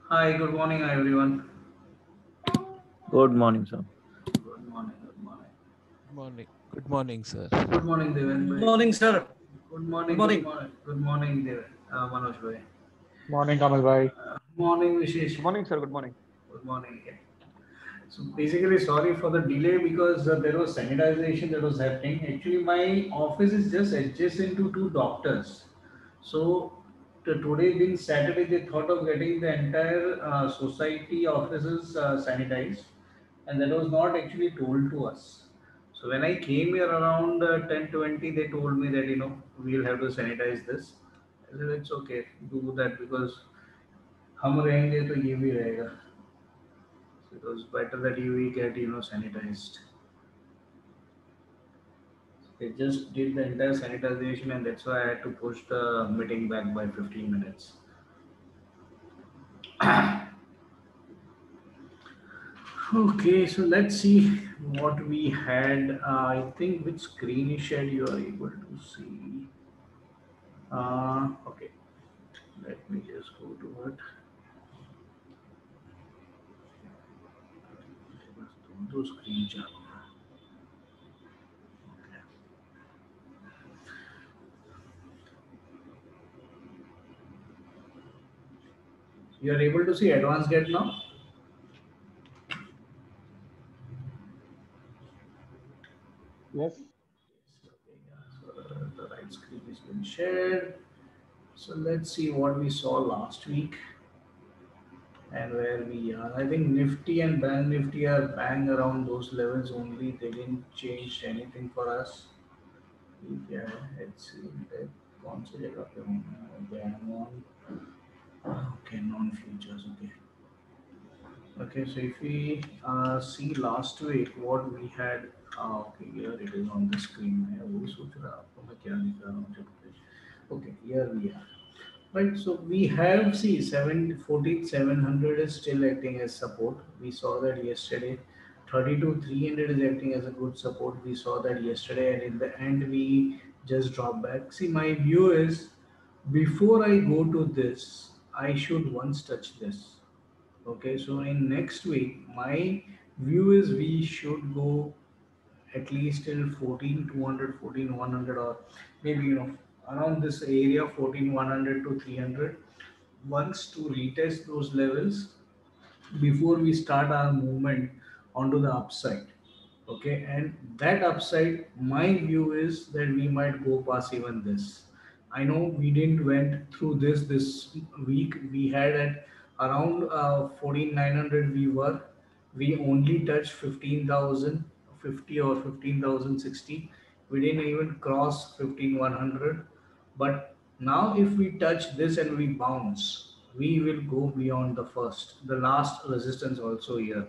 Hi, good morning, everyone. Good morning, sir. Good morning, good morning. Morning. Good morning, sir. Good morning, Deven Good bhai. morning, sir. Good Good morning, good morning. morning. Good morning, Deven. Manoj bhai. Morning, Kamal bhai. Morning, Vishesh. Good morning, sir. Good morning. Good morning again. So basically, sorry for the delay because there was sanitization that was happening. Actually, my office is just adjacent to two doctors. So today being Saturday, they thought of getting the entire society offices sanitized, and that was not actually told to us. So when I came here around 10:20, they told me that we'll have to sanitize this. I said it's okay, do that because हम रहेंगे तो ये भी रहेगा. So it was better that you get sanitized. They just did the entire sanitization, and that's why I had to push the meeting back by 15 minutes. Okay, so let's see what we had. I think which screen is shared you are able to see. Okay, let me just go to it. Those screens are. Okay. You are able to see advanced get now? Yes. Okay, yeah. So the right screen has been shared. So let's see what we saw last week and where we are. I think Nifty and Bank Nifty are bang around those levels only. They didn't change anything for us. Yeah, it's कौन सी जगह पे हूँ मैं? Okay, I'm on. Okay, non-futures. Okay. Okay, so if we see last week what we had, okay, here it is on the screen. मैं वही सोच रहा आपको मैं क्या दिखा रहा हूँ जब पे. Okay, here we are. Right, so we have see 700 is still acting as support. We saw that yesterday. 32 300 is acting as a good support. We saw that yesterday, and in the end we just dropped back. See, my view is before I go to this, I should once touch this. Okay, so in next week, my view is we should go at least till 14 200, 14 100, or maybe around this area 14 100 to 300 once to retest those levels before we start our movement onto the upside. Okay, and that upside, my view is that we might go past even this. I know we didn't went through this week. We had at around 14900 we only touched 15,050 or 15,060. We didn't even cross 15,100. But now if we touch this and we bounce, we will go beyond the last resistance also here,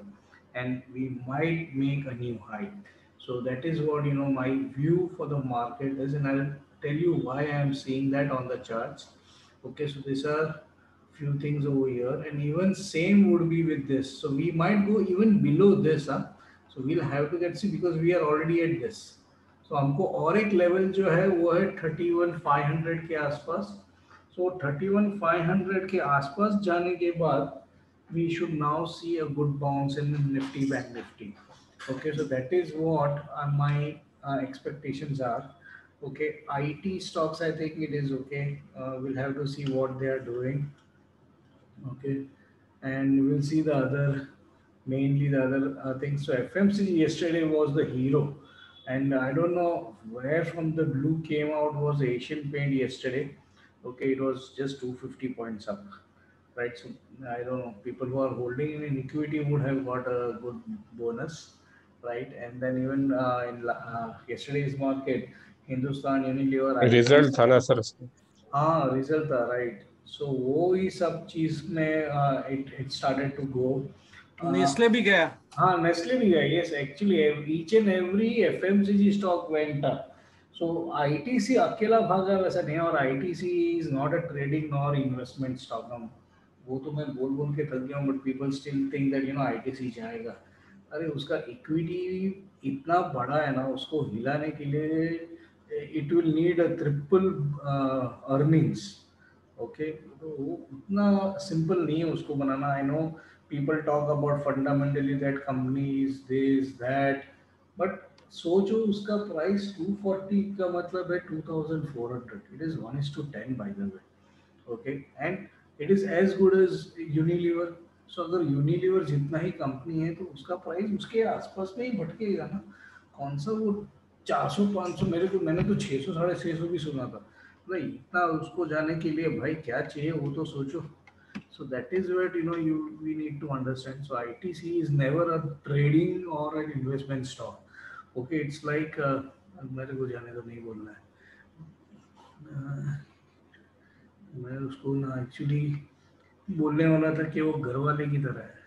and we might make a new high. So that is what my view for the market is, and I'll tell you why I am seeing that on the charts. Okay, so these are few things over here, and even same would be with this. So we might go even below this, huh? So we'll have to get see because we are already at this. So हमको और एक level जो है वो है 31,500 के आसपास. So 31,500 के आसपास जाने के बाद we should now see a good bounce in Nifty Bank Nifty. Okay, so that is what my expectations are. Okay, IT stocks, I think it is okay. We'll have to see what they are doing. Okay, and we'll see the other, mainly the other things. So FMCG yesterday was the hero, and I don't know where from the blue came out was Asian Paint yesterday. Okay, it was just 250 points up, right? So I don't know, people who are holding in equity would have got a good bonus, right? And then even in yesterday's market, Hindustan Unilever, result ITC, था ना sir उसका. हाँ result था right. सो वो ही सब चीज में it started to go. Nestle भी गया. हाँ नेस्ले भी गया. Yes actually each and every FMCG stock went up. So ITC अकेला भागा वैसा नहीं, और ITC is not a trading nor investment stock. हम वो तो मैं बोल बोल के थक गया हूँ, but people still think that ITC जाएगा. अरे उसका इक्विटी इतना बड़ा है ना, उसको हिलाने के लिए it will need a triple earnings. Okay, तो वो उतना सिंपल नहीं है उसको बनाना. I know people talk about fundamentally that company is this that, but सोचो उसका प्राइस 240 का मतलब है 2400. It is 1:10 by the way. Okay, and it is as good as Unilever. So अगर यूनिलीवर जितना ही कंपनी है तो उसका प्राइस उसके आसपास में ही भटकेगा ना. कौन सा वो 400 500, मेरे को मैंने तो 600 650 भी सुना था. भाई इतना उसको जाने के लिए भाई क्या चाहिए वो तो सोचो. So that is where you we need to understand. So ITC is never a trading or an investment stock. Okay, it's like मेरे को जाने तो नहीं बोलना है. मैं उसको ना एक्चुअली बोलने वाला था कि वो घर वाले की तरह है.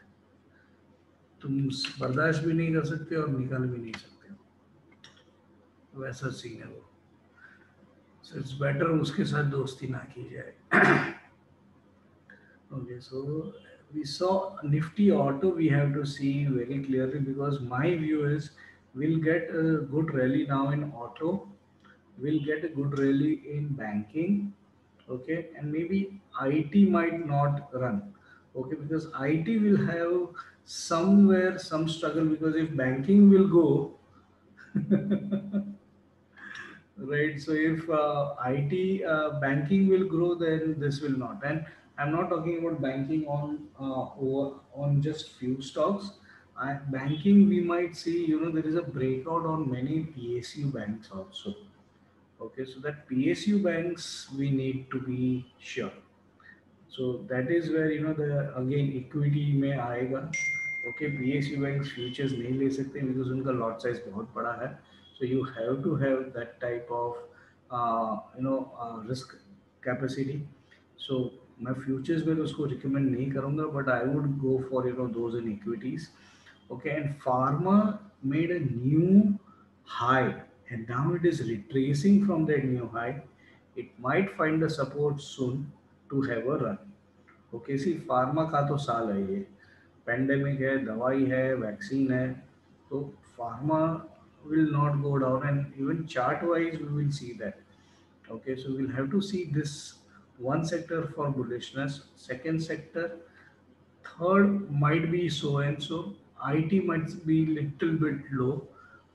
तुम बर्दाश्त भी नहीं कर सकते और निकाल भी नहीं सकते हो. वैसा सीन है वो. सो इट्स बेटर उसके साथ दोस्ती ना की जाए. Okay, so we saw Nifty Auto. We have to see very clearly because my view is we'll get a good rally now in auto. We'll get a good rally in banking. Okay, and maybe IT might not run. Okay, because IT will have somewhere some struggle because if banking will go, right. So if IT banking will grow, then this will not. And I'm not talking about banking on just few stocks. Banking, we might see, there is a breakout on many PSU banks also. Okay, so that PSU banks we need to be sure. So that is where the again equity में आएगा. Okay, PSU banks futures नहीं ले सकते because उनका lot size बहुत बड़ा है. So you have to have that type of risk capacity. So मैं futures में तो उसको recommend नहीं करूँगा, but I would go for those in equities. Okay, and pharma made a new high and now it is retracing from that new high. It might find a support soon to have a run. Okay, see pharma का तो साल है ये. Pandemic है, दवाई है, vaccine है. तो pharma will not go down and even chart wise we will see that. Okay, so we'll have to see this one sector for bullishness, second sector, third might be so and so. IT might be little bit low,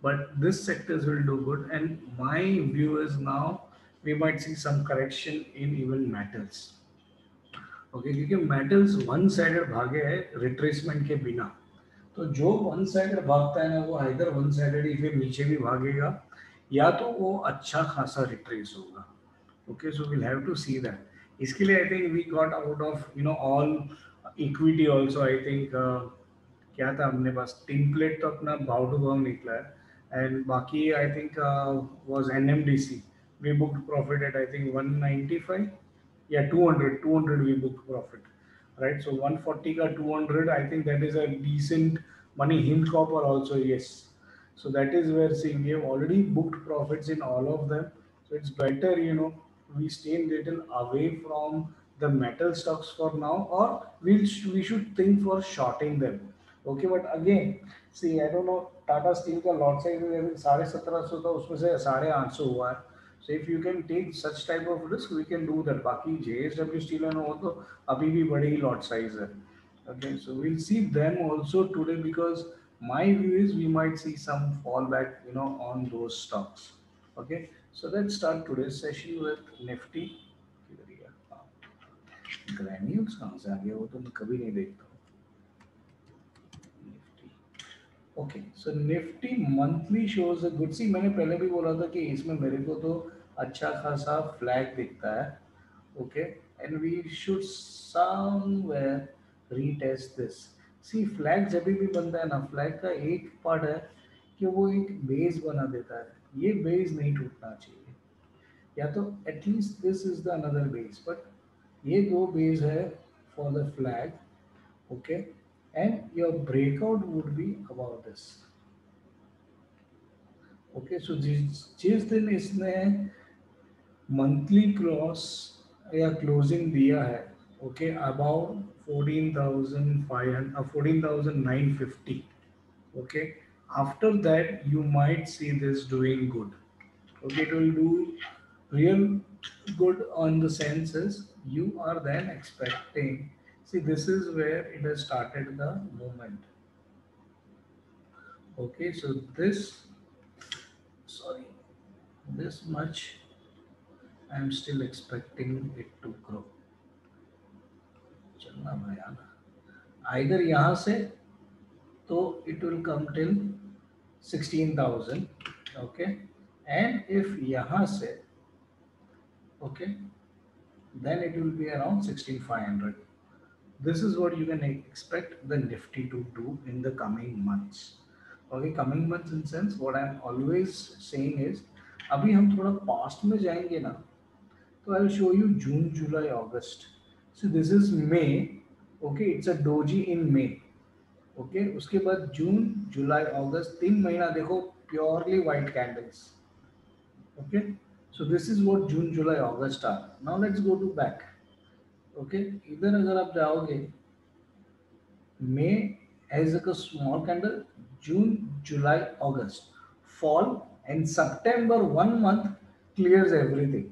but this sectors will do good. And my view is now we might see some correction in even metals. Okay, क्योंकि metals one sided भागे हैं retracement के बिना. तो जो one sided भागता है ना वो इधर वन साइडेड ही फिर नीचे भी भागेगा या तो वो अच्छा खासा रिट्रेस होगा. Okay, so will have to see that. इसके लिए I think we got out of all equity also. I think क्या था अपने पास, टेम्पलेट तो अपना भाव टू भाव निकला है एंड बाकी I think was NMDC. We booked profit at I think 195. Yeah, 200 we booked profit, right? So 140 ka 200, I think that is a decent money. Hind Copper also, yes. So that is where, see, we have already booked profits in all of them. So it's better, we stay a little away from the metal stocks for now, or we should think for shorting them. Okay, but again, see, I don't know, Tata Steel का lot size 1750 था, उसमें से 850 हुआ है. So if you can take such type of risk, we can do that. बाकी JSW Steel and वो तो अभी भी बड़ी lot size है. Okay, so we'll see them also today because my view is we might see some fallback, on those stocks. Okay, so let's start today's session with Nifty. किधर गया? Granules कहाँ से आ गया? वो तो मैं कभी नहीं देखता. Okay, so Nifty monthly shows a good. See, मैंने पहले भी बोला था कि इसमें मेरे को तो अच्छा खासा फ्लैग दिखता है. Okay, and we should somewhere retest this. See, flag जब भी बनता है ना, फ्लैग का एक पार्ट है कि वो एक बेस बना देता है. ये बेस नहीं टूटना चाहिए, या तो at least this is the another base, but ये दो बेस है for the flag. Okay, and your breakout would be about this. Okay, so जिस दिन इसने मंथली क्रॉस या क्लोजिंग दिया है, okay, about 14,500 14,950. Okay, after that you might see this doing good. Okay, it will do real good on the sense is you are then expecting, see, this is where it has started the movement. Okay, so this, sorry, this much I'm still expecting it to grow. चलना भाई आना, either यहाँ से तो it will come till 16,000, okay, and if यहाँ से, okay, then it will be around 16,500. This is what you can expect the Nifty to do in the coming months. Okay, coming months in sense what I'm always saying is, अभी हम थोड़ा past में जाएंगे ना, तो I'll show you June, July, August. So this is May. Okay, it's a doji in May. Okay, उसके बाद जून, जुलाई, अगस्त, 3 महीना देखो purely white candles. Okay, so this is what June, July, August are. Now let's go to back. Okay, इधर अगर आप जाओगे, May has a small candle, June, July, August, fall, and September 1 month clears everything.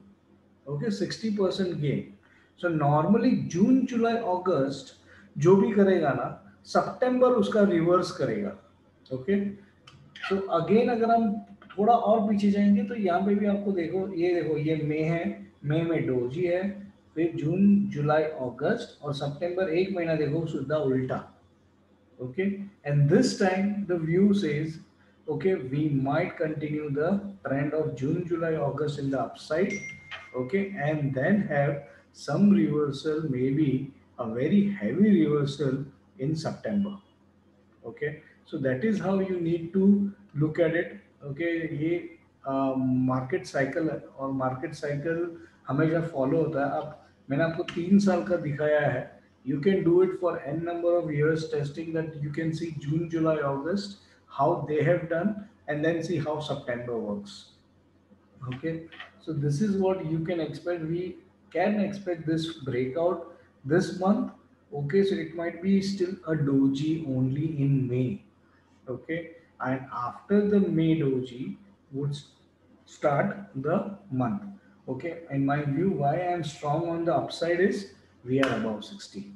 Okay, 60% gain. So normally June, July, August जो भी करेगा ना, September उसका reverse करेगा. ओके, तो अगेन अगर हम थोड़ा और पीछे जाएंगे तो यहाँ पे भी आपको देखो, ये मई है, मई में डोजी है, फिर जून, जुलाई, अगस्त, और सितंबर 1 महीना देखो सीधा उल्टा. Okay, and this time the view says, okay, we might continue the trend of June, July, August in the upside, okay, and then have some reversal, maybe a very heavy reversal in September. Okay, so that is how you need to look at it. Okay, ये market cycle है और market cycle हमेशा follow होता है. अब मैंने आपको 3 साल का दिखाया है. You can do it for n number of years testing, that you can see June, July, August, how they have done, and then see how September works. Okay, so this is what you can expect. We can expect this breakout this month. Okay, so it might be still a doji only in May. Okay, and after the May doji would start the month. Okay, in my view, why I am strong on the upside is we are above 60.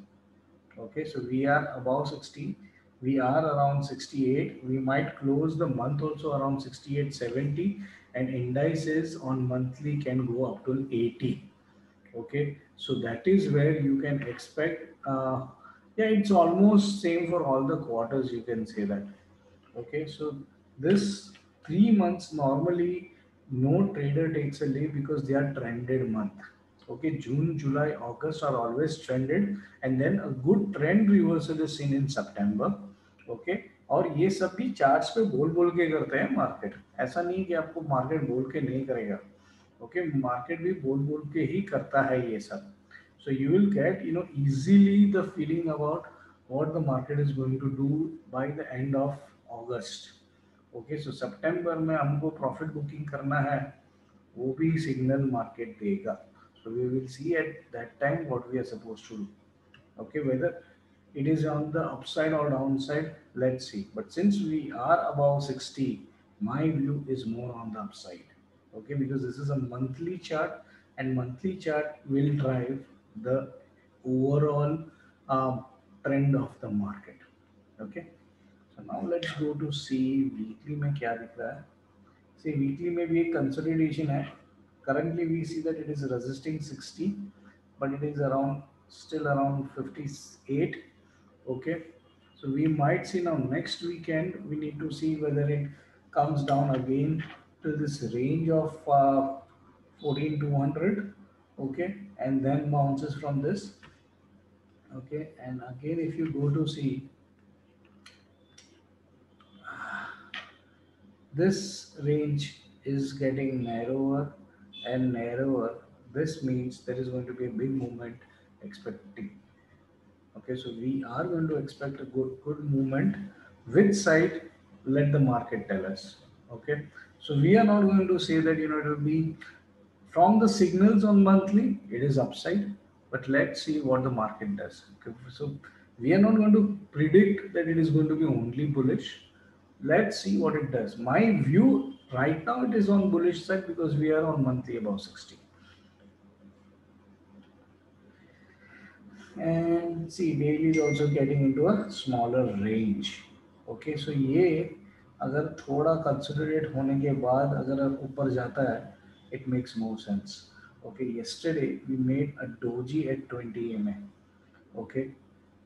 Okay, so we are above 60. We are around 68. We might close the month also around 68, 70, and indices on monthly can go up to 80. Okay, so that is where you can expect. Yeah, it's almost same for all the quarters, you can say that. Okay, so this 3 months normally no trader takes a leave because they are trended month. Okay, June, July, August are always trended, and then a good trend reversal is seen in September. Okay, और ये सब भी charts पे बोल बोल के करते हैं मार्केट. ऐसा नहीं कि आपको मार्केट बोल के नहीं करेगा. ओके, मार्केट भी बोल बोल के ही करता है ये सब. So you will get, easily the feeling about what the market is going to do by the end of August. Okay, so September में हमको profit booking करना है, वो भी signal market देगा. So we will see at that time what we are supposed to do. Okay, whether it is on the upside or downside, let's see. But since we are above 60, my view is more on the upside. Okay, because this is a monthly chart, and monthly chart will drive the overall trend of the market. Okay, so now let's go to see weekly में क्या दिख रहा है. See, weekly में भी एक consolidation है. Currently we see that it is resisting 60, but it is still around 58. Okay, so we might see now next weekend. We need to see whether it comes down again to this range of 14,200. Okay, and then bounces from this. Okay, and again if you go to see, this range is getting narrower and narrower. This means there is going to be a big movement expecting. Okay, so we are going to expect a good movement. Which side? Let the market tell us. Okay, so we are not going to say that it will be from the signals on monthly, it is upside, but let's see what the market does. Okay, so we are not going to predict that it is going to be only bullish. Let's see what it does. My view right now, it is on bullish side because we are on monthly above 60. and see daily is also getting into a smaller range. Okay, so ये अगर थोड़ा consolidate होने के बाद अगर ऊपर जाता है, it makes more sense. Okay, yesterday we made a doji at 20 MA. Okay,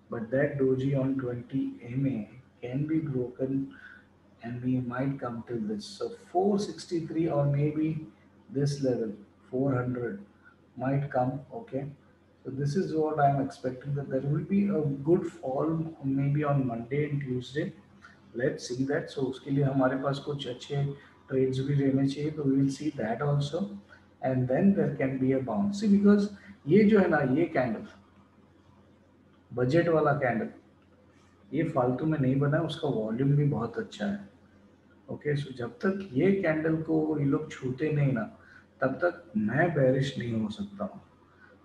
but that doji on 20 MA can be broken and we might come till this. So 463 or maybe this level 400 might come. Okay, so this is what I'm expecting, that there will be a good fall maybe on Monday and Tuesday. Let's see that. So उसके लिए हमारे पास कुछ अच्छे trades भी रहने चाहिए, तो we will see that also, and then there can be a bounce. See, because ये जो है ना, ये कैंडल बजट वाला कैंडल ये फालतू में नहीं बना है, उसका वॉल्यूम भी बहुत अच्छा है. ओके, सो जब तक ये कैंडल को ये लोग छूते नहीं ना, तब तक मैं बेरिश नहीं हो सकता हूँ.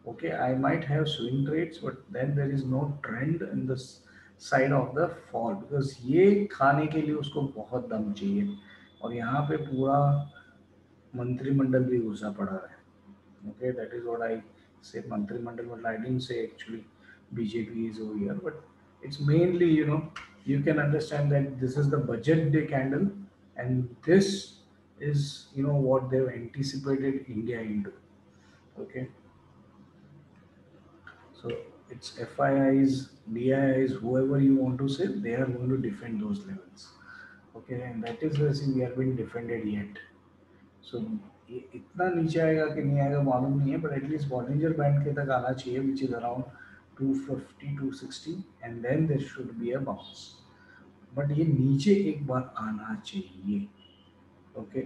Okay, I might have swing trades, but then there is no trend in the side of the fall, because ये खाने के लिए उसको बहुत दम चाहिए, और यहाँ पे पूरा मंत्रिमंडल भी घुसा पड़ा है. Okay, that is what I say, Mantrimandal, but I didn't say actually BJP is over here, but it's mainly, you can understand that this is the budget day candle, and this is, what they've anticipated India into. Okay, so it's FIIs, DIIs, whoever you want to say, they are going to defend those levels. Okay, and that is where see, we are being defended yet. सो ये इतना नीचे आएगा कि नहीं आएगा मालूम नहीं है, बट एटलीस्ट बॉलिंजर बैंड के तक आना चाहिए, which is around 250 260, and then there should be a bounce. But ये नीचे एक बार आना चाहिए. Okay,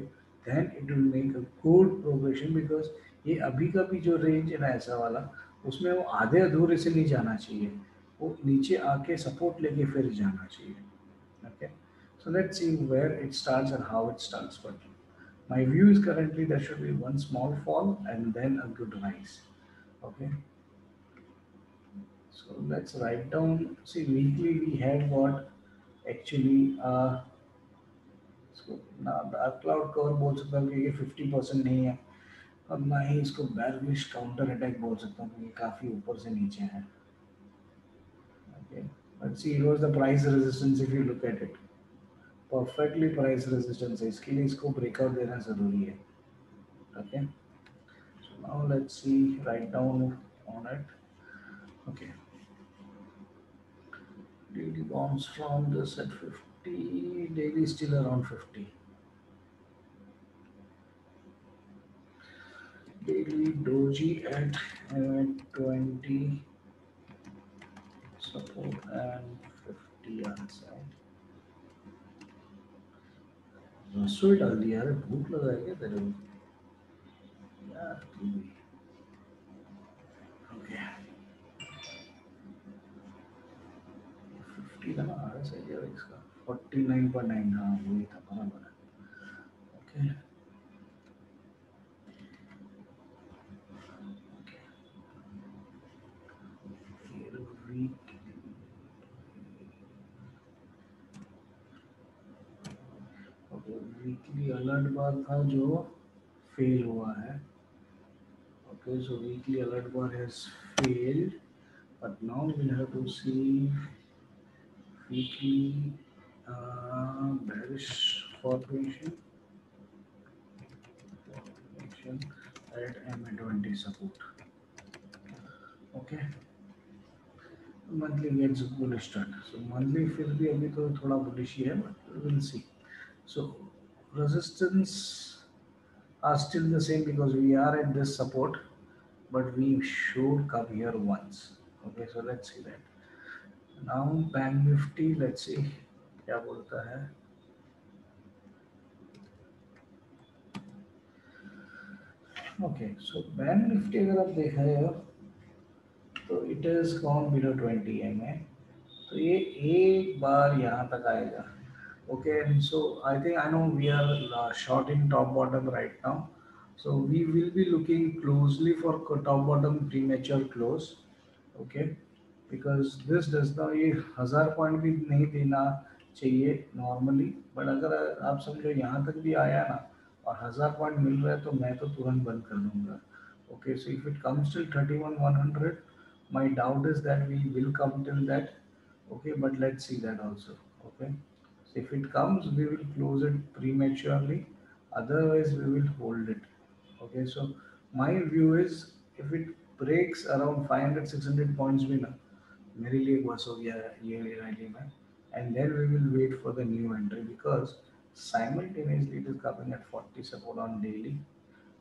then it will make a good progression, because ये अभी का भी जो रेंज है ना ऐसा वाला, उसमें वो आधे अधूरे से नहीं जाना चाहिए, वो नीचे आके सपोर्ट लेके फिर जाना चाहिए. Okay, so let's see where it starts and how it starts. But my view is currently there should be one small fall and then a good rise. Okay, so let's write down. See, weekly we had what actually इसको ना dark cloud cover बोल सकता हूँ क्योंकि 50% नहीं है, और ना ही इसको बेयरिश काउंटर अटैक बोल सकता हूँ क्योंकि काफ़ी ऊपर से नीचे है. Okay, let's see, here was the price resistance. If you look at it, perfectly price resistance है, इसके लिए इसको ब्रेकआउट देना जरूरी है. Okay, so now let's see, write down on it. Okay, daily bounce from this at 50, daily still around 50, daily doji at 20 support and 50 outside. रसोई डाल दिया यार, भूख लगा है क्या तेरे को यार तू भी. ओके, 50 था ना RSI यार इसका, 49.9, हाँ वही था, बराबर है. ओके, फिर वीक, ओके वीकली अलर्ट बार था जो फेल हुआ है. Okay, so weekly alert bar has failed, but now we'll have to see weekly bearish formation at MA20 support. Okay, monthly gets bullish start. So monthly फिर भी अभी तो थोड़ा bullish ही है, but we'll see. So resistance are still the same because we are at this support, but we should come here once. Okay, so let's see that. Now Bank Nifty, let's see क्या बोलता है. Okay, so Bank Nifty अगर आप देखा है तो it is gone below 20 MA, तो ये एक बार यहाँ तक आएगा. Okay, and so I think I know we are short in top bottom right now, so we will be looking closely for top bottom premature close. Okay, because this does not, ये 1000 point भी नहीं देना चाहिए normally, but अगर आप समझो यहाँ तक भी आया ना और 1000 पॉइंट मिल रहा है तो मैं तो तुरंत बंद कर दूंगा. Okay, so if it comes till 31,100 My doubt is that we will come till that. Okay, but let's see that also. Okay, so if it comes, we will close it prematurely. Otherwise, we will hold it. Okay, so my view is if it breaks around 500 600 points भी ना मेरे लिए एक बस हो गया ये rally में, and then we will wait for the new entry because simultaneously it is coming at 40 support on daily.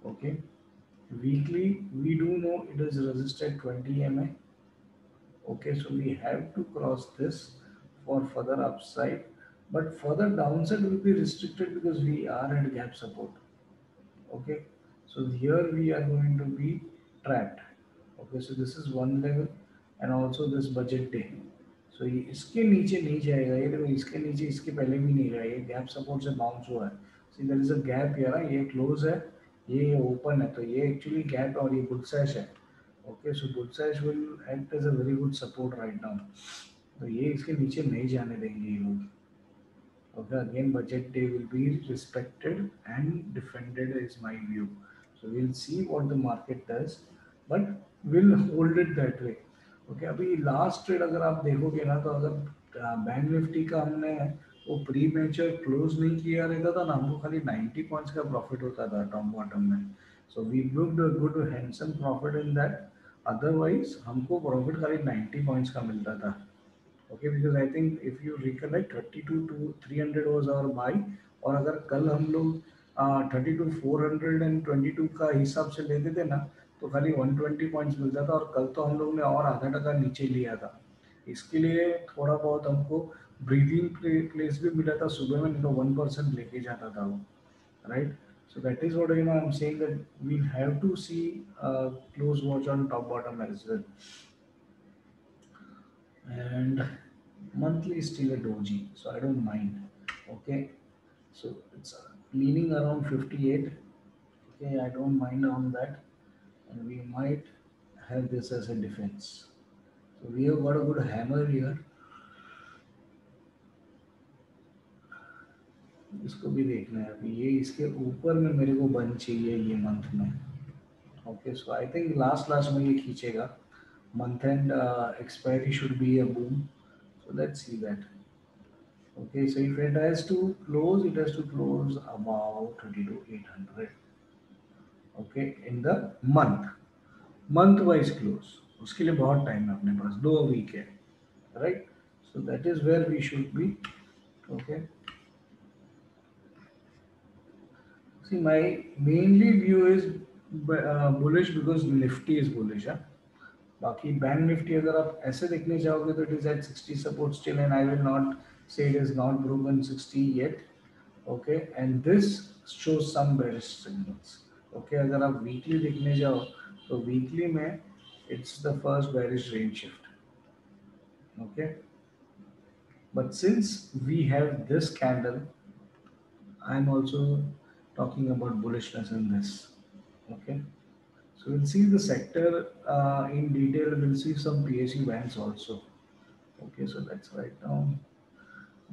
Okay, weekly we do know it is resisted 20 MA. Okay, so we have to cross this for further upside, but further downside will be restricted because we are at gap support. Okay, so here we are going to be trapped. Okay, so this is one level and also this budget day. So ये इसके नीचे नहीं जाएगा, ये देखो इसके नीचे इसके पहले भी नहीं गया, ये गैप सपोर्ट से बाउंस हुआ है. See there is a gap here, ये क्लोज है, ये ओपन है, तो ये एक्चुअली गैप और ये बुल सैश है. Okay, so bull sash will act as a very good support right now. तो ये इसके नीचे नहीं जाने देंगे ये लोग. Okay, again budget day will be respected and defended is my view. So we'll see what the market does, but we'll hold it that way. Okay, अभी लास्ट ट्रेड अगर आप देखोगे ना, तो अगर बैंक निफ्टी का हमने वो प्री मेचर क्लोज नहीं किया रहता था ना, हमको खाली 90 पॉइंट्स का प्रॉफिट होता था टॉप बॉटम में. So we booked a good handsome profit in that. Otherwise हमको प्रॉफिट खाली 90 पॉइंट्स का मिलता था. Okay, because I think if you recollect 32 to 300 was our buy. और अगर कल हम लोग 32 422 का हिसाब से लेते थे ना, तो खाली 120 पॉइंट्स मिलता था, और कल तो हम लोग ने और आधा टका नीचे लिया था. इसके लिए थोड़ा बहुत हमको ब्रीदिंग प्लेस भी मिला था सुबह में, नहीं तो 1% लेके जाता था वो, right. So that is what I'm saying, that we have to see close watch on top bottom as well. And monthly is still a doji, so I don't mind. Okay, so it's leaning around 58. Okay, I don't mind on that, and we might have this as a defense. So we have got a good hammer here. इसको भी देखना है अभी, ये इसके ऊपर में मेरे को बंद चाहिए ये मंथ में. Okay, so I think last में ये खींचेगा. Month and expiry should be a boom, so let's see that. Okay, so if it has to close, it has to close about 32,800. Okay, in the month wise close. उसके लिए बहुत time है अपने पास, 2 week है, right? So that is where we should be. Okay. See, my mainly view is bullish because Nifty is bullish. Huh? बाकी bank Nifty अगर आप ऐसे देखने जाओगे तो it is at 60 support still, and I will not say it is not broken 60 yet. Okay, and this shows some bearish signals. Okay, अगर आप weekly देखने जाओ तो वीकली में it's the first bearish range shift. Okay, but since we have this candle, I am also talking about bullishness in this. Okay, so we'll see the sector in detail. We'll see some PSU bands also. Okay, so let's write down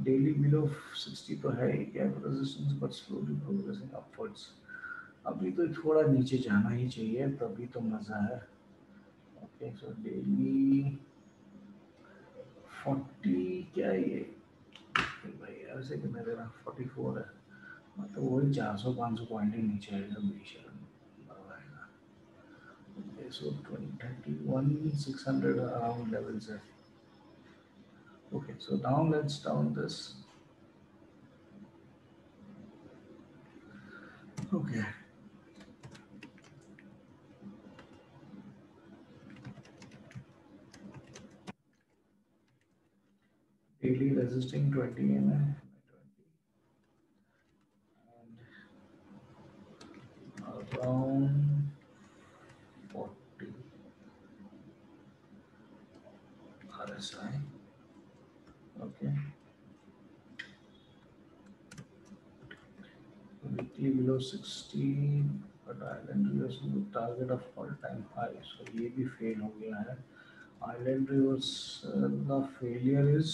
daily below 60 तो है gap resistance, but slowly progressing upwards. अभी तो थोड़ा नीचे जाना ही चाहिए, तभी तो मजा है. Okay, so daily 40 क्या है ये भाई, ऐसे कितना दे रहा, 44 है, मतलब वही 400-500 पॉइंट ही नीचे आएगा बेशरम. Okay, so 31,600 around levels है. Okay, so now let's down this. Okay. Daily resisting 20 MA. And around 40 RSI. Okay. Weekly below 60, but Island Rivers target of all-time high. So ये भी fail हो गया है. Island Rivers the failure is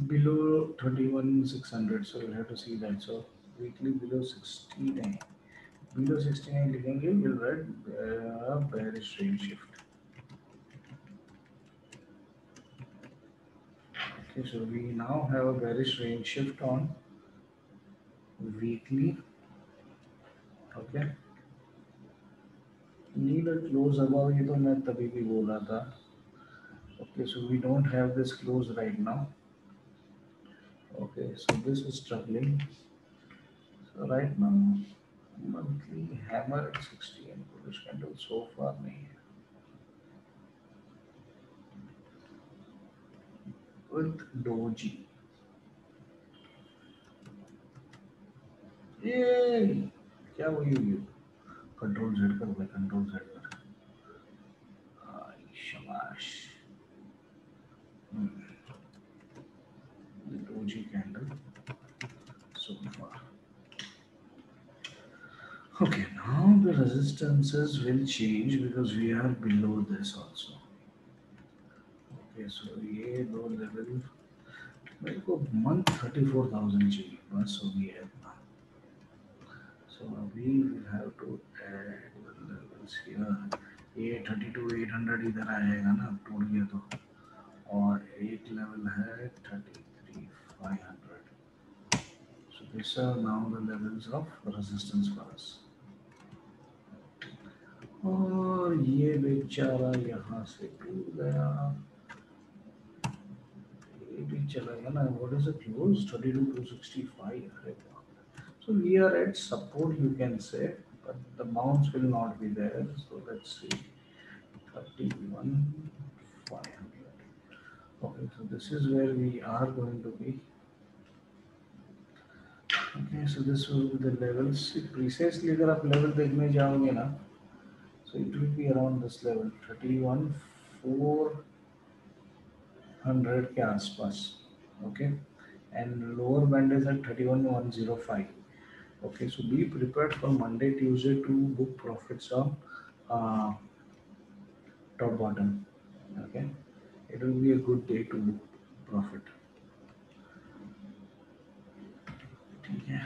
below 31,600. So we'll have to see that. So weekly below 69. Below 69 लिखेंगे, will read bearish range shift. Okay, so we now have a bearish range shift on weekly. Okay, need a close above, ये तो मैं तभी भी बोला था. Okay, so we don't have this close right now. Okay, so this is struggling. So right now monthly hammer at 60 and bullish candle so far नहीं है. With doji, ये क्या हुई हुई कंट्रोल जेड कर ले, कंट्रोल जेड कर. शाबाश. The doji candle so far. Okay, now the resistances will change because we are below this also. Okay, so ये दो लेवल मेरे को मंथ 34,000 चाहिए बस हो गया इतना. So we will have to add the levels here. ये 32,800 इधर आएगा ना, टूट गया तो. और एक लेवल है 33,500. So these are now the levels of resistance for us. और ये बेचारा यहाँ से टूट गया, ये भी चला गया ना. What is the close? 32,265. अरे बाप रे. So we are at support, you can say, but the bounce will not be there. So let's see, 31,500. Okay, so this is where we are going to be. Okay, so this will be the levels. Precisely अगर आप level देखने जाओगे ना, so it will be around this level, 31,400 के आसपास. Okay, and lower band is at 31,105. Okay, so be prepared for Monday, Tuesday to book profits on top bottom. Okay, it will be a good day to book profit. ठीक है.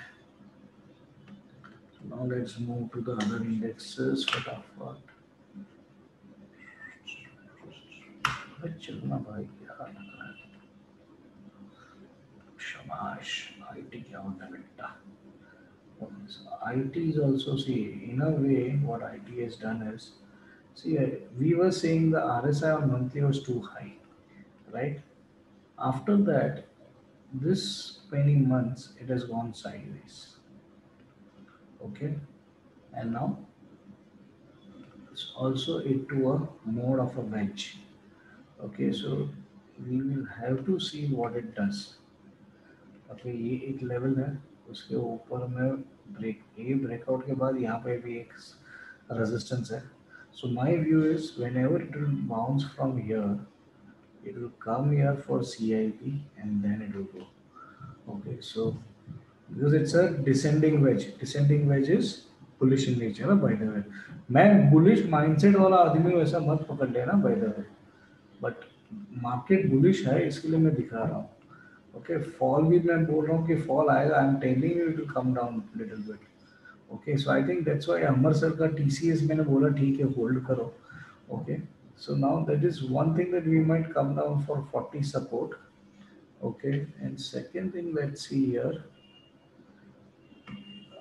So now let's move to the other indexes. फटाफट चलना भाई, क्या लग रहा है. शाबाश. IT क्या होता है बेटा. So IT is also, see, in a way what IT has done is, see, we were saying the RSI on monthly was too high, right? After that, this many months it has gone sideways. Okay, and now it's also into a mode of a wedge. Okay, so we will have to see what it does. Okay, ये एक level है, उसके ऊपर में breakout के बाद यहाँ पे भी एक रेजिस्टेंस है. So my view is whenever it will bounce from here, it will come here for CIP and then it will go. Okay, so because it's a descending wedge is bullish in nature ना, by the way. मैं bullish mindset वाला आदमी वैसा मत पकड़ लेना, by the way. But market bullish है, इसके लिए मैं दिखा रहा हूँ. Okay, fall भी मैं बोल रहा हूँ कि fall आएगा. I'm telling you it will come down little bit. Okay, so I think that's why Amar sir का TCS मैंने बोला ठीक है hold करो. Okay, so now that is one thing that we might come down for 40 support. Okay, and second thing, let's see here.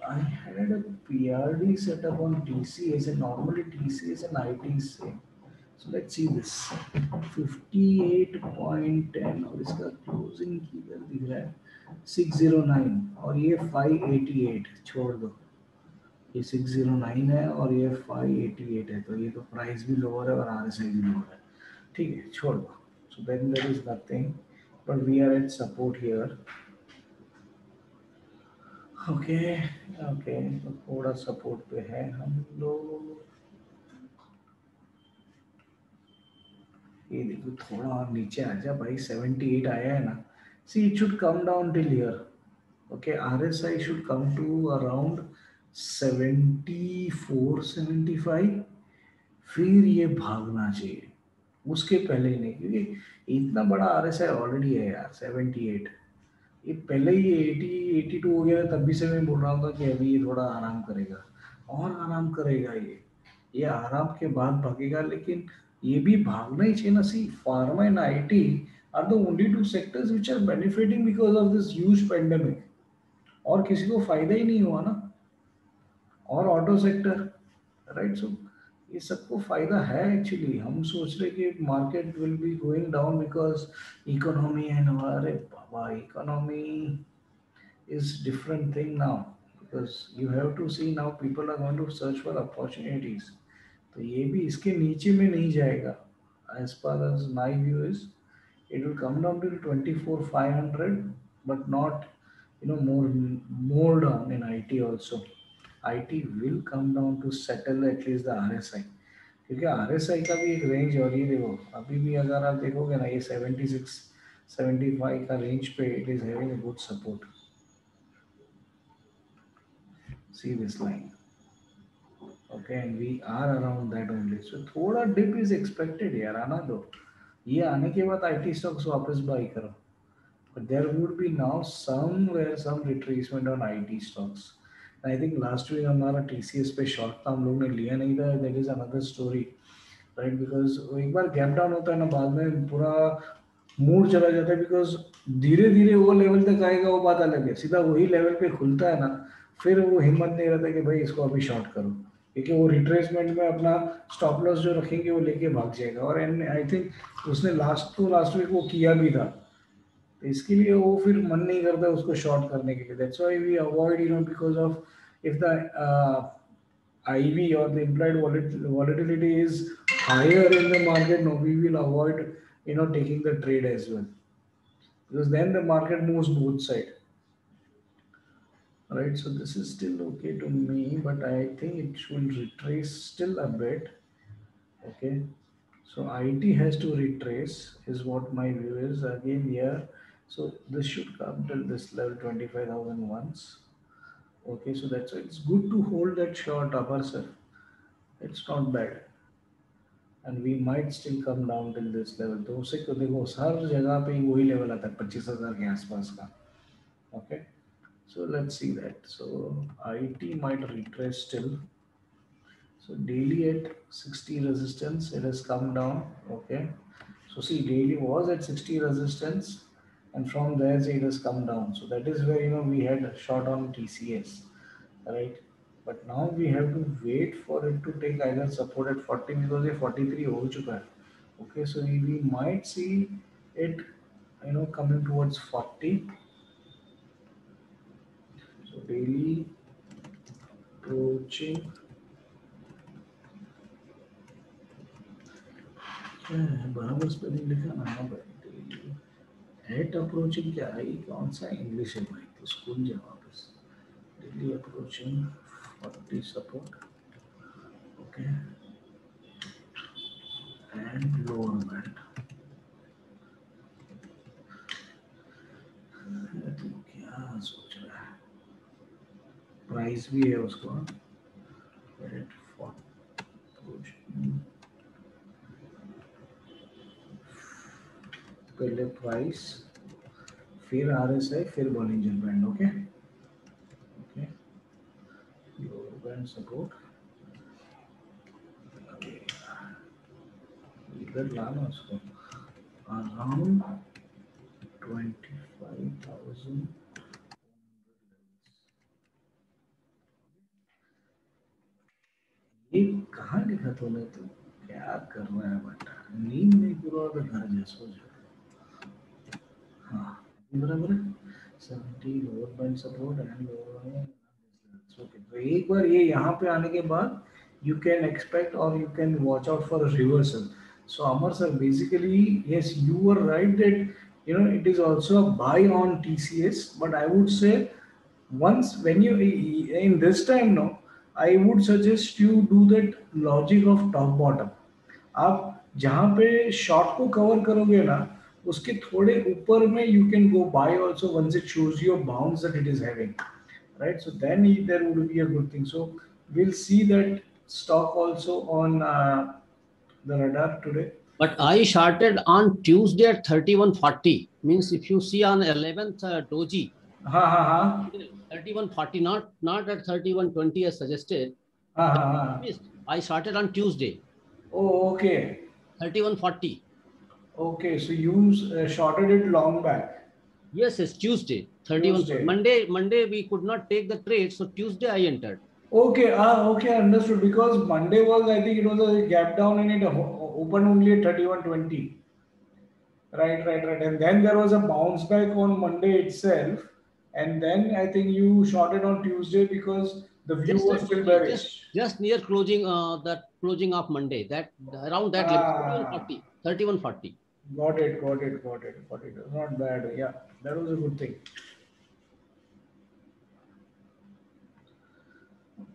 I had a PRD setup on TCS, and normally TCS and IT is same. So let's see this 58.10 और इसका closing किधर दिख रहा है 609 और ये 588. छोड़ दो, ये 609 है और ये 588 है, तो ये तो प्राइस भी लोअर है और RSI भी लोअर है. ठीक है, छोड़ दो. So then there is nothing, but we are at support here. Okay, okay, तो थोड़ा सपोर्ट पे है हम लोग. ये देखो थोड़ा और नीचे आ जा भाई, 78 आया है ना. See, it should come down till here. Okay, RSI should come to around 74, 75. फिर ये भागना चाहिए, उसके पहले ही नहीं, क्योंकि इतना बड़ा RSI ऑलरेडी है यार 78. ये पहले ही 80, 82 हो गया, तब भी से मैं बोल रहा था कि अभी ये थोड़ा आराम करेगा और आराम करेगा. ये आराम के बाद भागेगा, लेकिन ये भी भागना ही चाहिए ना. See, pharma and IT are the only two sectors which are benefiting because of this huge pandemic. और किसी को फायदा ही नहीं हुआ ना, और ऑटो सेक्टर, राइट. सो ये सबको फायदा है एक्चुअली. हम सोच रहे कि market will be going down because economy and, अरे बाबा, economy is different thing now, because you have to see now people are going to search for opportunities. तो ये भी इसके नीचे में नहीं जाएगा. As far as my view is, it will come down to 24,500, but not, more down in IT also. IT will come down to settle at least the RSI, क्योंकि RSI का भी एक रेंज, और ये देखो अभी भी अगर आप देखोगे ना, ये 76 75 का रेंज पे it is having a good support. See this line, okay, and we are around that only. So थोड़ा dip is expected यार, आना दो. ये आने के बाद IT stocks वापस buy करो. But there would be now somewhere some retracement on IT stocks. I think last week हमारा TCS पे short था, हम लोग ने लिया नहीं था. That is another story, right? Because एक बार gap down होता है ना, बाद में पूरा मूड चला जाता है. बिकॉज धीरे धीरे वो लेवल तक आएगा, वो बात अलग है. सीधा वही लेवल पे खुलता है ना, फिर वो हिम्मत नहीं रहता कि भाई इसको अभी शॉर्ट करो, क्योंकि वो रिट्रेसमेंट में अपना स्टॉप लॉस जो रखेंगे वो लेके भाग जाएगा. और एंड आई थिंक उसने लास्ट वीक वो किया भी था. तो इसके लिए वो फिर मन नहीं करता उसको शॉर्ट करने के लिए. That's why we avoid, because of if the IV or the implied volatility is higher in the market, no, we will avoid, taking the trade as well, because then the market moves both side, right? So this is still okay to me, but I think it should retrace still a bit. Okay, so IT has to retrace is what my view is again here. So this should come till this level 25,000 once. Okay, so that's why it's good to hold that short upper, sir. It's not bad, and we might still come down till this level. तो उसे को देखो हर जगह पे वही level आता है 25,000 के आसपास का. Okay, so let's see that. So IT might retrace still. So daily at 60 resistance, it has come down. Okay, so see daily was at 60 resistance, and from there it has come down. So that is where we had a short on TCS, right? But now we have to wait for it to take either support at 40, because ये 43 हो चुका है. Okay, so we might see it, coming towards 40. So daily approaching. क्या है बराबर spelling लिखा ना. हाँ भाई, डेली एट अप्रोचिंग क्या है, कौन सा इंग्लिश है भाई, तो स्कूल जा वापस. Daily approaching 40 support. Okay, and lower band. तो क्या सोच रहा है, प्राइस भी है उसको. एट 40 पहले प्राइस, फिर RSI, फिर Bollinger band. Okay okay, lower band support. इधर लाना उसको अराउंड 25,000. ये कहाँ लिखा तूने, तो क्या कर रहा है बेटा, नींद नहीं पूरा तो घर जा सो जा. हाँ बराबर है. 70 lower band support and lower. Okay, तो एक बार ये यहाँ पे आने के बाद you can expect or you can watch out for a reversal. So Amar sir, basically yes, you were right that it is also a buy on TCS, but I would say once when you in this time now, I would suggest you do that logic of top bottom. आप जहाँ पे short को cover करोगे ना, उसके थोड़े ऊपर में you can go buy also once it shows you a bounce that it is having, right? So then there would be a good thing. So we'll see that stock also on the radar today. But I shorted on Tuesday at 31.40. Means if you see on 11th doji, 31.40, not at 31.20 as suggested. I shorted on Tuesday. Oh, okay. 31.40. Okay, so you shorted it long back. Yes, it's Tuesday, 31. Tuesday. Monday we could not take the trade, so Tuesday I entered. Okay, okay, understood. Because Monday was, I think it was a gap down and it opened only at 31.20. Right. And then there was a bounce back on Monday itself. And then I think you shorted on Tuesday because the view Just was at still closing, just bearish. just near closing, that closing of Monday, that around that level, Ah, 31.40. got it. Not bad. Yeah, that was a good thing.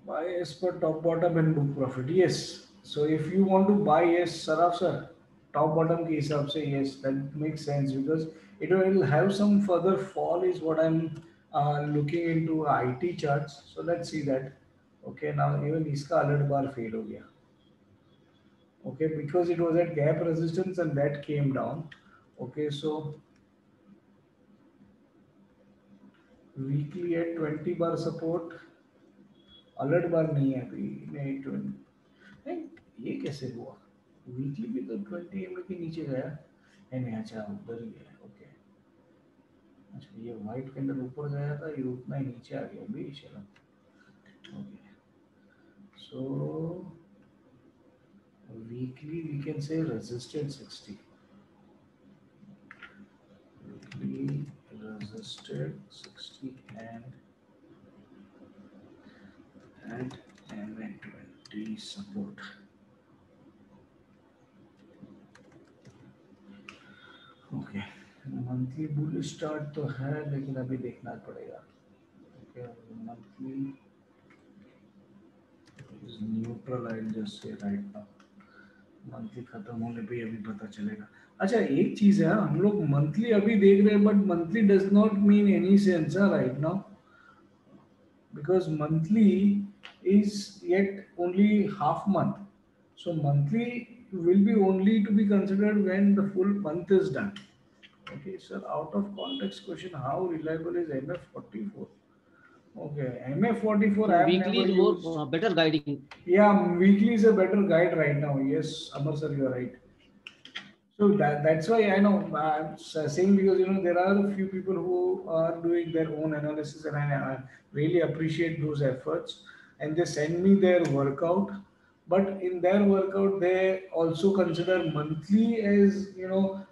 Buy as per top bottom and book profit. Yes. So if you want to buy, yes, Saraf sir, top bottom के हिसाब से, yes, that makes sense because it will have some further fall is what I'm looking into IT charts. So let's see that. Okay, now even इसका alert bar fail हो गया. Okay, because it was at gap resistance and that came down. Okay, so weekly at 20 bar support, alert bar नहीं है अभी, नहीं 20. नहीं ये कैसे हुआ वीकली भी तो 20 के नीचे गया है नहीं अच्छा उधर ही है ओके अच्छा ये वाइट कैंडल ऊपर गया था ये उतना ही नीचे आ गया भी चलो okay so weekly we can say resisted 60 weekly resisted 60 and MA20 support. Okay monthly bull start तो है लेकिन अभी देखना पड़ेगा okay monthly is neutral I just say right now monthly खत्म होने पे अभी पता चलेगा अच्छा एक चीज है हम लोग मंथली अभी देख रहे हैं but monthly does not mean any sense right now because monthly is yet only half month so monthly will be only to be considered when the full month is done. Okay, sir, out of context question, how reliable is MF44? Okay, MF44 I So have weekly never is more used. better guiding. Yeah, weekly is a better guide right now. Yes, Amar sir, you are right. So that's why I know I'm saying because there are a few people who are doing their own analysis and I really appreciate those efforts and they send me their workout. But in their workout, they also consider monthly as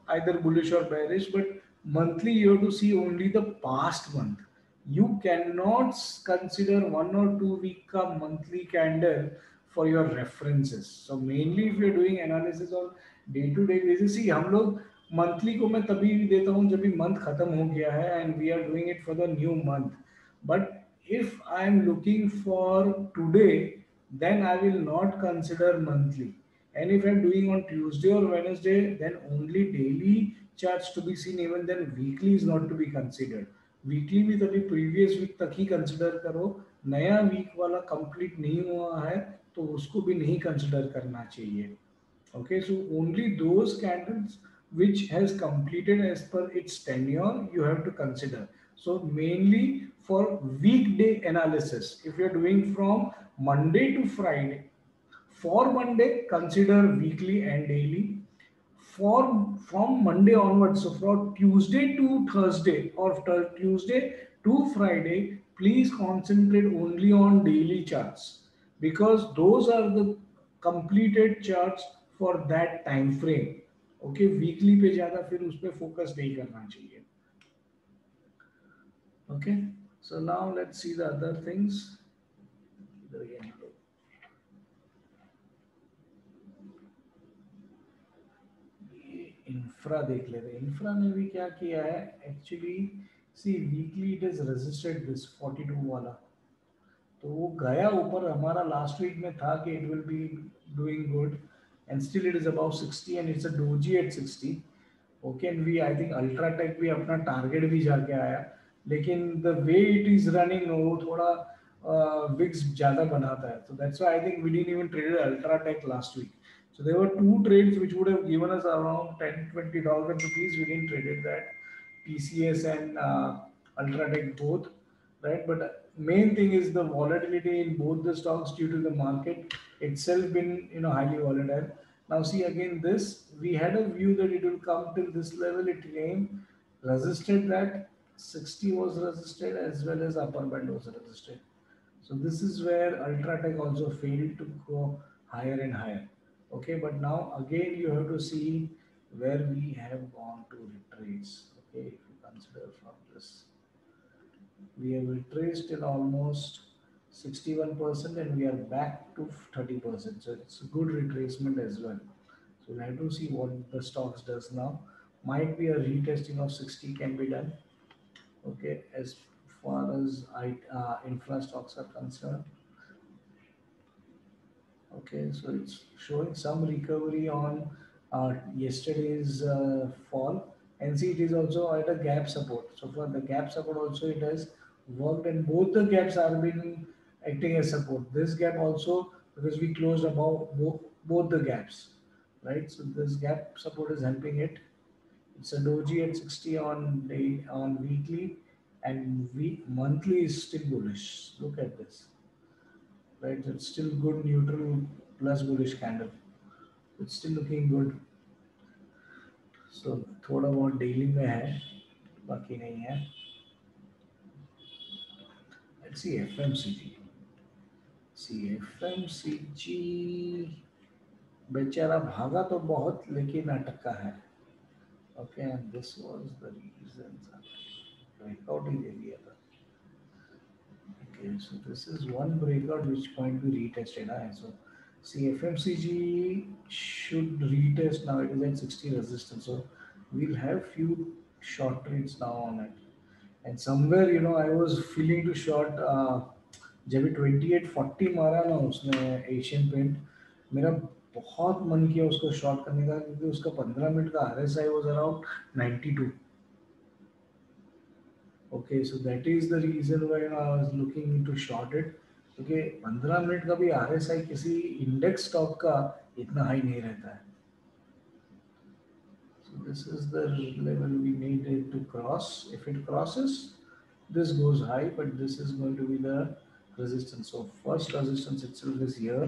either bullish or bearish. But monthly you have to see only the past month. You cannot consider 1 or 2 week ka monthly candle for your references. So mainly if you're doing analysis on day to day basis see हम लोग monthly को मैं तभी देता हूँ जब भी month खत्म हो गया है and we are doing it for the new month but if I am looking for today then I will not consider monthly. And if I'm doing on Tuesday or Wednesday, then only daily charts to be seen. Even then, weekly is not to be considered. Weekly भी तभी previous week तक ही consider करो. नया week वाला complete नहीं हुआ है तो उसको भी नहीं consider करना चाहिए. Okay, so only those candles which has completed as per its tenure you have to consider. So mainly for weekday analysis, if you are doing from Monday to Friday, for Monday consider weekly and daily. For from Monday onwards, so from Tuesday to Thursday or Tuesday to Friday, please concentrate only on daily charts because those are the completed charts for that time frame. Okay, weekly पे ज़्यादा फिर उस पे focus नहीं करना चाहिए. Okay, so now let's see the other things. Infra देख लेते हैं इंफ्रा ने भी क्या किया है actually see weekly it is resisted this 42 वाला तो वो गया ऊपर हमारा लास्ट वीक में था कि it will be doing good and still it is about 60 and it's a doji at 60 okay and we I think UltraTech भी अपना टारगेट भी जाके आया लेकिन the way it is running वो थोड़ा विक्स ज्यादा बनाता है so that's why I think we didn't even trade UltraTech last week. So there were two trades which would have given us around 10-20,000 rupees. We didn't traded that. TCS and Ultratech both, right? But main thing is the volatility in both the stocks due to the market itself been highly volatile. Now see again this, we had a view that it will come till this level, it came, resisted that, 60 was resisted as well as upper band was resisted. So this is where Ultratech also failed to go higher and higher. Okay, but now again you have to see where we have gone to retrace. Okay, if you consider from this, we have retraced till almost 61% and we are back to 30%. So it's a good retracement as well. So we'll have to see what the stocks does now. Might be a retesting of 60 can be done. Okay, as far as infra stocks are concerned. Okay, so it's showing some recovery on yesterday's fall, and see it is also at a gap support. So for the gap support also it has worked, and both the gaps are been acting as support. This gap also, because we closed above both the gaps, right? So this gap support is helping it. It's a doji at 60 on day on weekly, and monthly is still bullish. Look at this, right? It's still good neutral plus bullish candle. It's still looking good. So थोड़ा बहुत daily में है, बाकी नहीं है. Let's see FMCG. See FMCG बेचारा भागा तो बहुत लेकिन अटका है. Okay, and this was the reason. Breakout ही दे दिया था. Okay, so this is one breakout which point we retested. So see FMCG should retest now. It is at 60 resistance. So we'll have few short trades now on it. And somewhere I was feeling to short जब 2840 मारा ना उसने Asian paint, मेरा बहुत मन किया उसको short करने का, क्योंकि उसका 15 मिनट का RSI was around 92. Okay, so that is the reason why I was looking into short it. क्योंकि 15 मिनट का भी RSI किसी इंडेक्स स्टॉक का इतना हाई नहीं रहता है. So this is the level we needed to cross. If it crosses, this goes high, but this is going to be the resistance. So first resistance itself is here.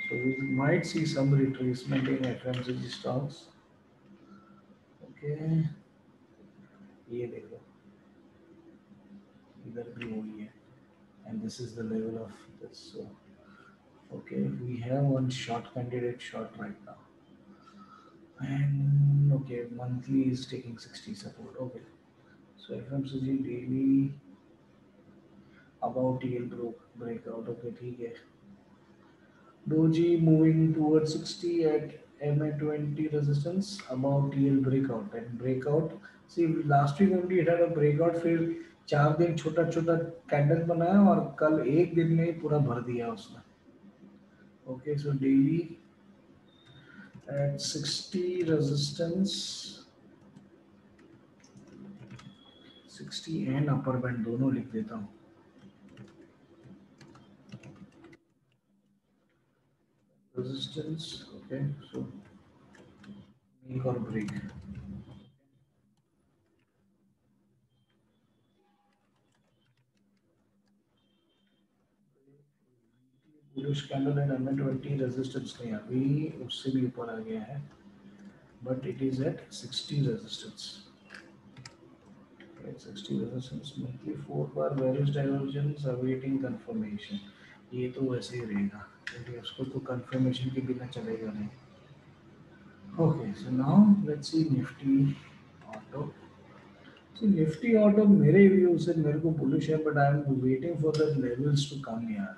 So we might see some retracement in FMCG stocks. Okay, ये देखो, इधर भी वही है, and this is the level of this. So okay, we have one short candidate short right now, and okay, monthly is taking 60 support. Okay, so FMCG daily about TL breakout. Okay, ठीक है. Doji moving towards 60 at MA20 resistance, about TL breakout, and breakout. See last week only it had a breakout, फिर 4 दिन छोटा छोटा candle बनाया और कल एक दिन में ही पूरा भर दिया उसने. Okay, so daily at 60 resistance, 60 and upper band दोनों लिख देता हूँ. Resistance, okay, so make or break. Bullish candle and MA20 resistance नहीं, अभी उससे भी ऊपर आ गया है, but it is at 60 resistance. At 60 resistance, monthly 4 bar bearish divergence awaiting confirmation. ये तो वैसे ही रहेगा, क्योंकि उसको तो confirmation के बिना चलेगा नहीं. Okay, so now let's see Nifty Auto. So Nifty Auto मेरे व्यू से मेरे को bullish है, but I am waiting for the levels to come यार.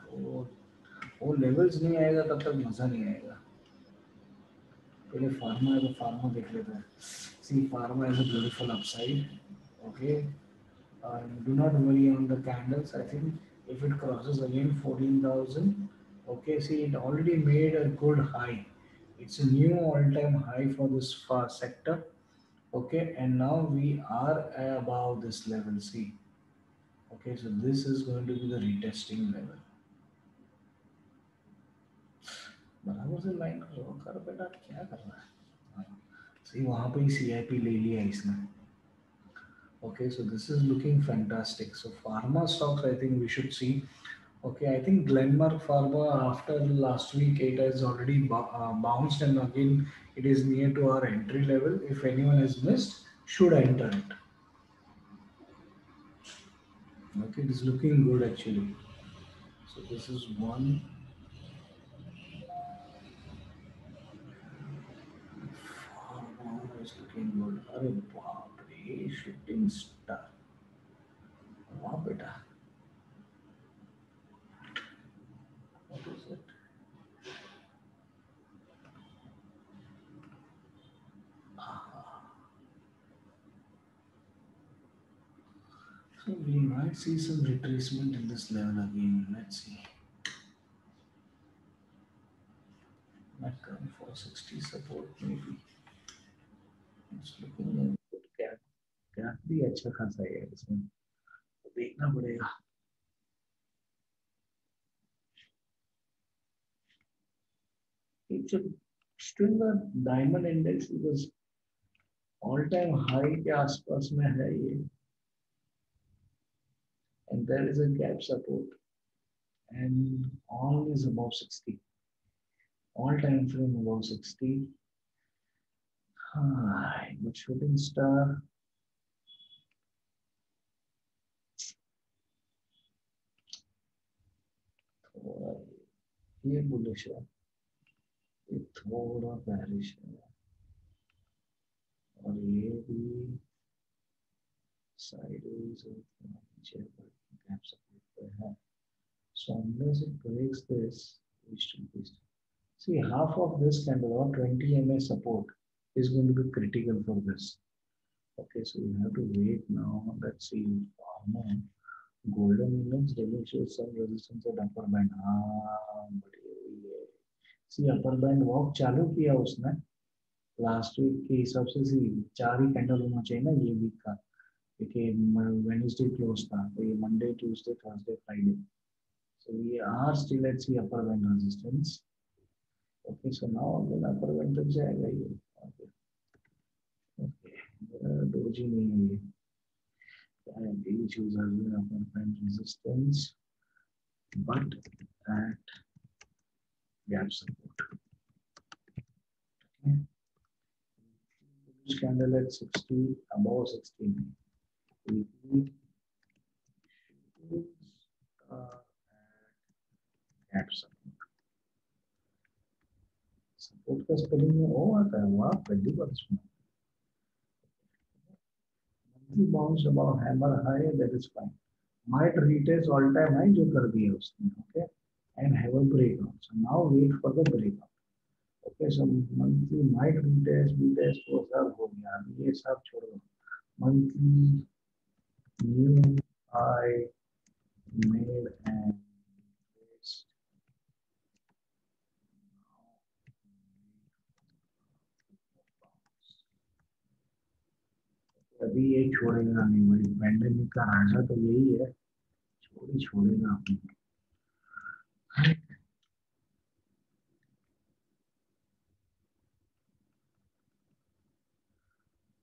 वो लेवल्स नहीं आएगा तब तक मजा नहीं आएगा. पहले फार्मा है तो फार्मा देख लेते हैं. See pharma is a beautiful upside. Okay, do not worry on the candles. I think if it crosses again 14,000, okay, see it already made a good high. It's a new all-time high for this far sector. Okay, and now we are above this level. See, okay, so this is going to be the retesting level. बराबर से line कर बेटा, क्या कर रहा है. सही वहाँ पे ही CIP ले लिया इसने. Okay, so this is looking fantastic. So pharma stocks, I think we should see Okay, I think Glenmark Pharma after last week it has already bounced, and again it is near to our entry level. If anyone has missed, should enter it. Okay, it is looking good actually. So this is one. Pharma is looking good. अरे बाप रे, shooting star. वाह बेटा. What is it? So we might see some retracement in this level again. Let's see. Might come for 60 support maybe. It's looking like good gap. Gap भी अच्छा खासा है इसमें. तो देखना पड़ेगा. It's a still the diamond index because all time high के आसपास में है ये. And there is a gap support. And all is above 60. All time frame above 60. But shooting star. ये बुलिश है, ये थोड़ा bearish है, और ये भी sideways और नीचे gap support पे है. So unless it breaks this, we should be. See, half of this candle or 20 MA support is going to be critical for this. Okay, so we have to wait now. Let's see. Golden image really shows some resistance at upper band. But see, upper band walk चालू किया उसने last week के हिसाब से. सी 4 ही candle होना चाहिए ना ये वीक का, क्योंकि वेडनेसडे क्लोज था, तो ये Monday Tuesday Thursday Friday. So we are still at the upper band resistance. Okay, so now again upper band तक जाएगा ये. Okay, okay. Doji नहीं है. Daily choose as an upper band resistance, but at gap support. Okay. This candle at 60, above 60. Weekly gap support. Support का spelling में ओ आता है. वाह, पहली बार सुना. Monthly bounce above hammer high, that is fine. Might retest all time high जो कर दिया उसने. Okay, and have a breakout. So now wait for the breakout. Okay, so monthly might retest, retest वो सब हो गया. अभी ये सब छोड़ो. Monthly new high made and retest. अभी ये छोड़ेगा नहीं भाई. पैंडेमिक का राजा तो यही है, छोड़ेगा अपने.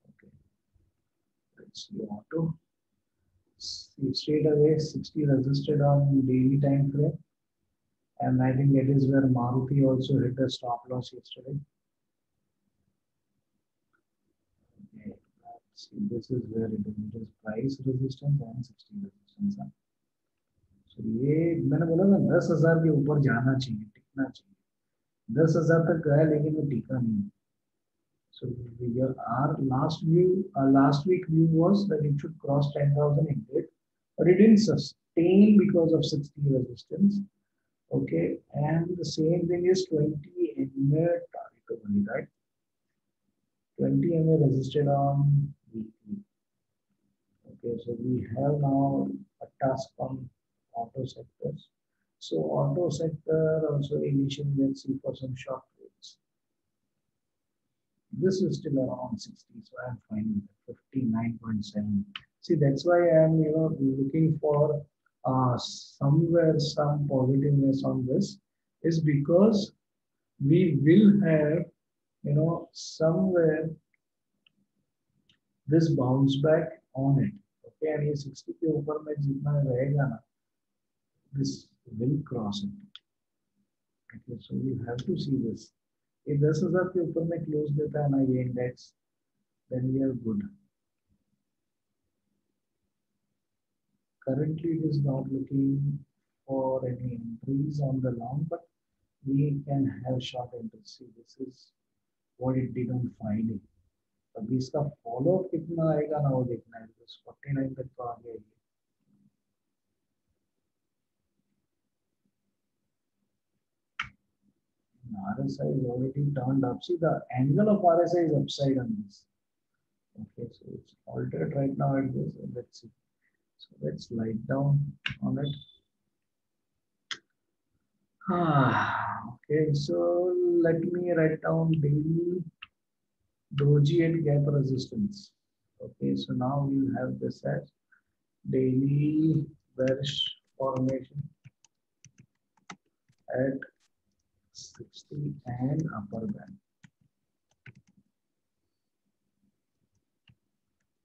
Okay, let's see auto. See, straight away 60 resisted on daily time frame, and I think that is where Maruti also hit a stop loss yesterday. Okay, let's see, this is where it is price resistance and 60 resistance. So ये मैंने बोला ना 10,000 के ऊपर जाना चाहिए, टिकना चाहिए. 10,000 तक गया लेकिन वो टिका नहीं. So our last week view was that it should cross 10,000 indeed, but it didn't sustain because of 60 resistance. Okay, and the same thing is 20 MA target, right? 20 MA resisted on weekly. Okay, so we have now a task on auto sectors. So auto sector also initially, let's see for some short trades. This is still around 60, so I'm fine with it. 59.7. See, that's why I'm looking for somewhere some positiveness on this, is because we will have somewhere this bounce back on it. Okay, and ये 60 के ऊपर में जितना रहेगा ना, this will cross it. Okay, so we have to see this. If 10,000 के ऊपर में close देता है ना ये index, then we are good. Currently, it is not looking for any increase on the long, but we can have short entry. See, this is what it did on Friday. अभी इसका follow up कितना आएगा ना वो देखना है. Because 49 तक तो आ गया ये. RSI is already turned up. See, the angle of RSI is upside on this. Okay, so it's altered right now at this. Let's see. So let's slide down on it. Okay, so let me write down daily doji and gap resistance. Okay, so now we'll have this as daily bearish formation at 60 and upper band.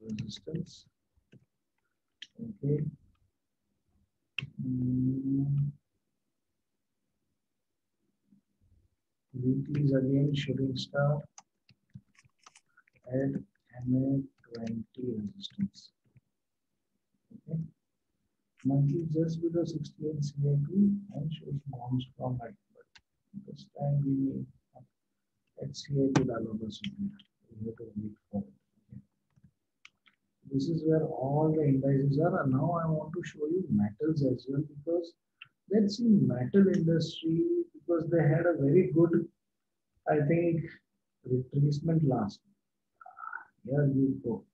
Resistance. Okay. Weekly is again shooting star at MA20 resistance. Okay. Monthly just below 68 CAP and shows bounce from it. But this time we need HCAP dollars. We have to wait for it. Okay. This is where all the indices are, and now I want to show you metals as well, because let's see metal industry, because they had a very good, I think, retracement last. Here you go.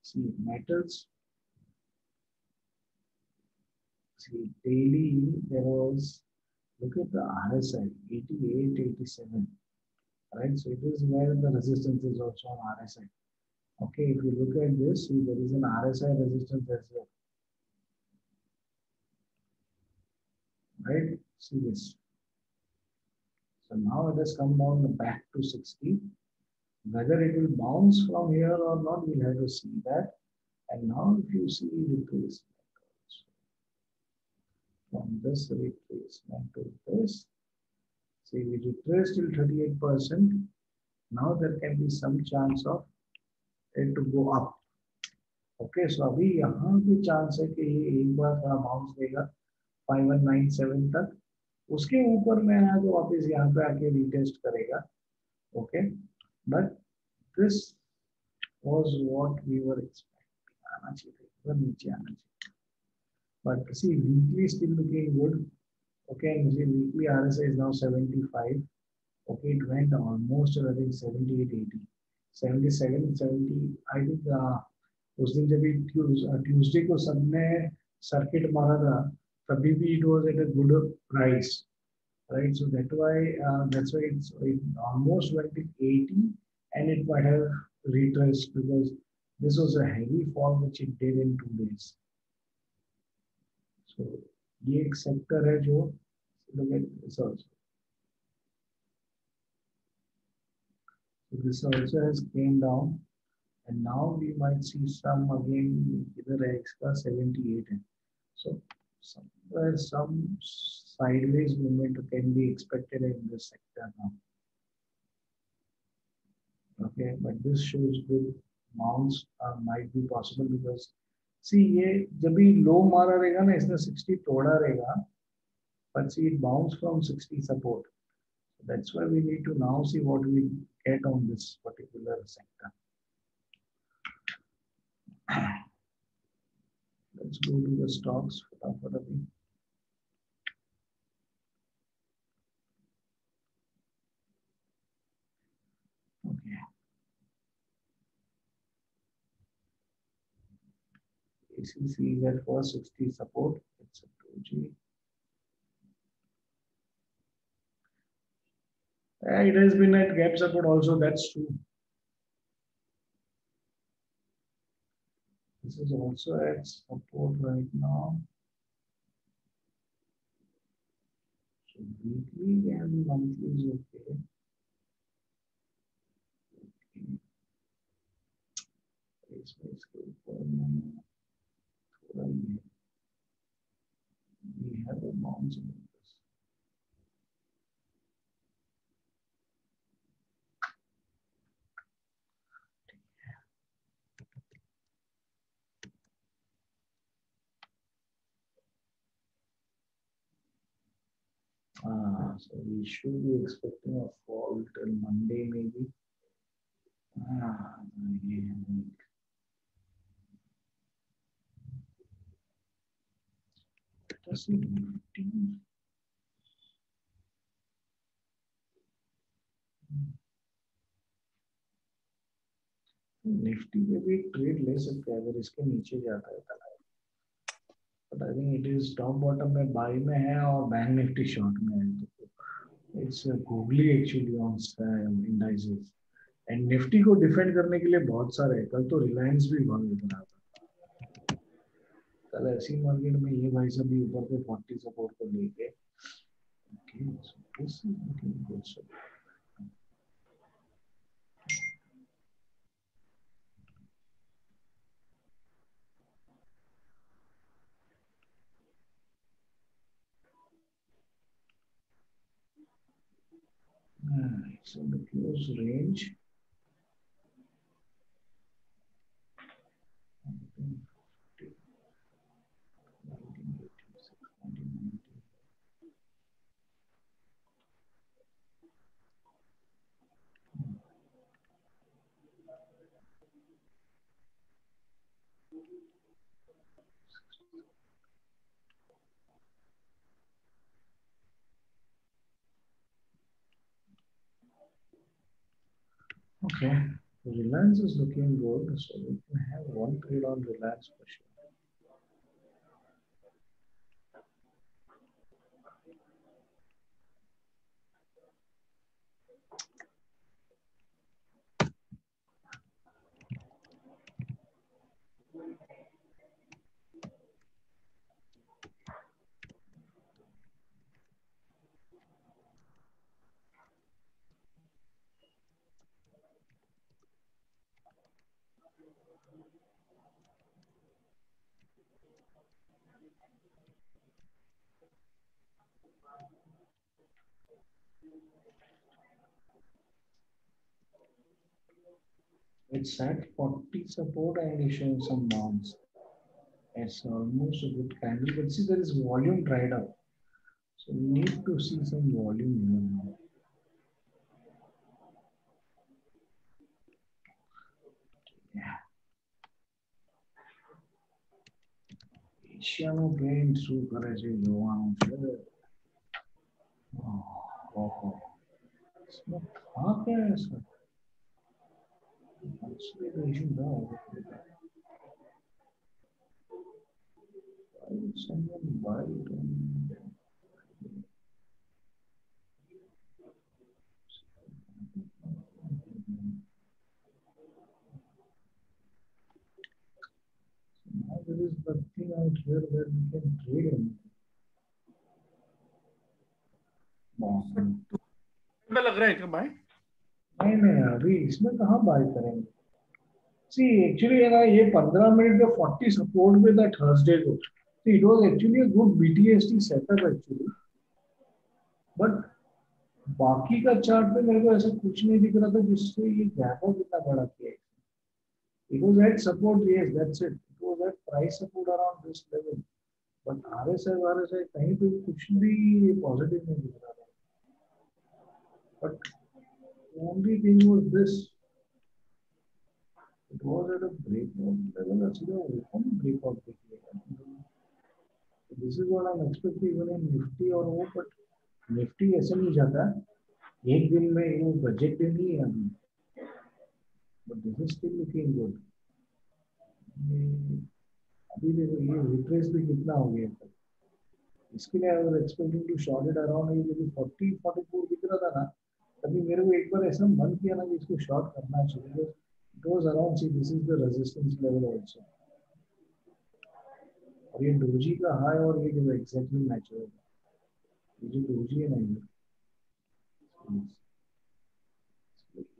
See metals. See daily there was, look at the RSI 88, 87. Right, so it is where the resistance is also on RSI. Okay, if you look at this, see there is an RSI resistance as well. Right, see this. So now it has come down back to 60. Whether it will bounce from here or not, we'll have to see that. And now if you see retracement from this retracement to this, see we retraced till 38%. Now there can be some chance of it to go up. Okay, so अभी यहाँ पे chance है कि ये एक बार थोड़ा bounce देगा 5197 तक, उसके ऊपर में आया तो वापस यहाँ पे आके रीटेस्ट करेगा. Okay, but this was what we were expecting. आना चाहिए, नीचे आना चाहिए. But see, weekly still looking good. Okay, and see weekly RSI is now 75. Okay, it went almost I think 78, 80, 77, 70. I think उस दिन जब ट्यूसडे को सबने सर्किट मारा था, तभी भी it was at a good price, right? So that's why it almost went to 80, and it might have retraced because this was a heavy fall which it did in 2 days. So ये एक sector है जो look at this also. So this also has came down, and now we might see some again. Either X का 78 है. So somewhere some sideways movement can be expected in this sector now. Okay, but this shows good bounce might be possible because see ये जब भी low मारा रहेगा ना, इसने 60 तोड़ा रहेगा, but see it bounce from 60 support. So that's why we need to now see what we get on this particular sector. Let's go to the stocks. Okay. ACC is at 460 support. It's a 2G. It has been at gap support also, that's true. This is also at support right now. So weekly and monthly is okay. We have a bounce in this. So we should be expecting a fall till Monday maybe. Again. Just Nifty. Nifty पे भी trade ले सकते हैं अगर इसके नीचे जाता है तला, but I think it is top bottom में बाई में है और बैंक निफ्टी शॉर्ट में है, तो it's googly actually on indices and Nifty को डिफेंड करने के लिए बहुत सारे हैं। कल तो रिलायंस भी बहुत ऊपर आता, कल ऐसी मार्केट में ये भाई सब भी ऊपर पे 40 सपोर्ट को लेके okay, so this is looking good. So so the close range 1986, 1990. Okay, Reliance is looking good, so we can have one trade on Reliance for sure. It's at 40 support and issuing some bounce. It's almost a good candle, but see there is volume dried up, so we need to see some volume here now. Yeah. Asian gain શું કરે છે જોવાનું છે. ઓહો, इसमें था क्या ऐसा? Consolidation था. Why would someone buy it on? Now there is nothing out here where we can trade in. पे लग रहा है क्या भाई? नहीं अभी इसमें कहाँ बाय करेंगे? सी एक्चुअली है ना, ये 15 मिनट पे 40 सपोर्ट पे था थर्सडे को, so it was actually a good BTST setup actually, but बाकी का चार्ट पे मेरे को ऐसा कुछ नहीं दिख रहा था जिससे ये गैप अप इतना बड़ा किया है. It was at support, yes, that's it. It was at price support around this level. But RSI कहीं पे कुछ भी पॉजिटिव नहीं दिख रहा था. But only thing was this. It was at a breakout level. Actually, open breakout. This is what I'm expecting even in Nifty or वो, but Nifty ऐसे नहीं जाता. एक दिन में वो बजट पे नहीं है अभी. But this is still looking good. अभी देखो ये रिट्रेस भी कितना हो गया है. इसके लिए I was expecting to short it around ये जब 40-44 दिख रहा था ना, तभी मेरे को एक बार ऐसा मन किया ना कि इसको शॉर्ट करना चाहिए. It goes around, see this is the resistance level also. और ये डोजी का हाई और ये जो एग्जैक्टली मैच हो रहा है, ये जो डोजी है ना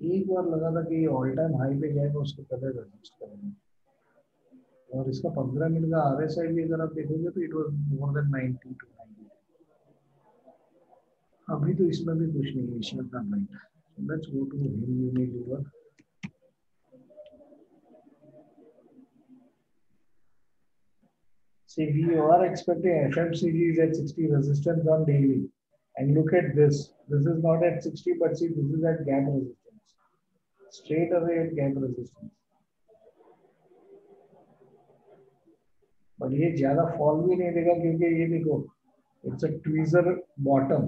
ये एक बार लगा था कि ये ऑल टाइम हाई पे जाएगा, उसके पहले रजिस्ट करेंगे. और इसका 15 मिनट का RSI भी अगर आप देखोगे तो it was more than 90 to 92. अभी तो इसमें भी कुछ नहीं है, Asian Carbide. Let's go to Hind Unilever. See, we are expecting FMCG is at 60 resistance on daily. And look at this. This is not at 60, but see, this is at gap resistance. Straight away at gap resistance. But ये ज़्यादा fall भी नहीं देगा क्योंकि ये देखो, it's a tweezer bottom.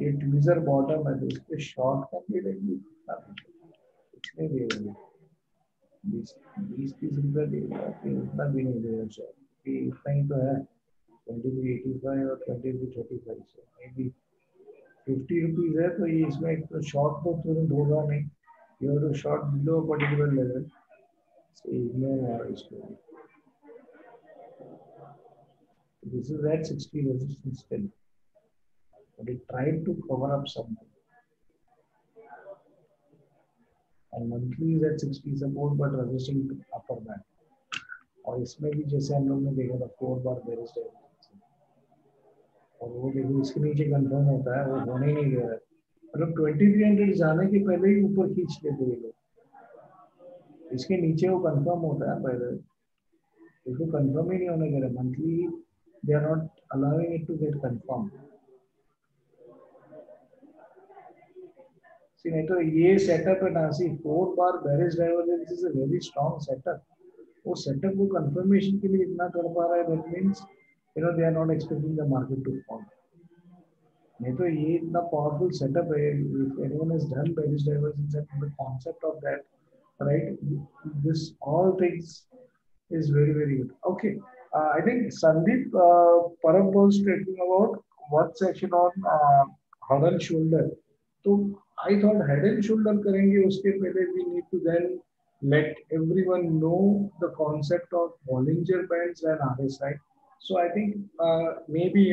ये tweezer bottom है तो इस पे short कर भी देंगे. कुछ नहीं देगा. 20-30 रुपया देगा, फिर उतना भी नहीं देगा शायद. कि इतना ही तो है. 23.85 और 23.35 से maybe 50 rupees है तो ये इसमें एक तो short तो तुरंत होगा नहीं. You have to short below a particular level. So ignore इसको. This is at 60 resistance still, but it tried to cover up something. And monthly is at 60 support, but resisting to upper band. और इसमें भी जैसे हम लोग ने देखा था 4 बार bearish divergence. और वो देखो इसके नीचे कंफर्म होता है, वो होने ही नहीं दे रहा है. मतलब 2300 जाने के पहले ही ऊपर खींच लेते हैं लोग. इसके नीचे वो कंफर्म होता है पहले. इसको कंफर्म ही नहीं होने दे रहा. Monthly they are not allowing it to get confirmed. See, नहीं तो ये setup है ना, see 4 bar bearish divergence is a very strong setup. वो setup को confirmation के लिए इतना कर पा रहा है, that means they are not expecting the market to fall. नहीं तो ये इतना powerful setup है. If anyone has done bearish divergence and the concept of that, right? This all things is very good. Okay. I think Sandeep Parab was talking about what section on head and shoulder. So I thought head and shoulder करेंगे उसके पहले we need to then let everyone know the concept of Bollinger Bands and RSI. So I think maybe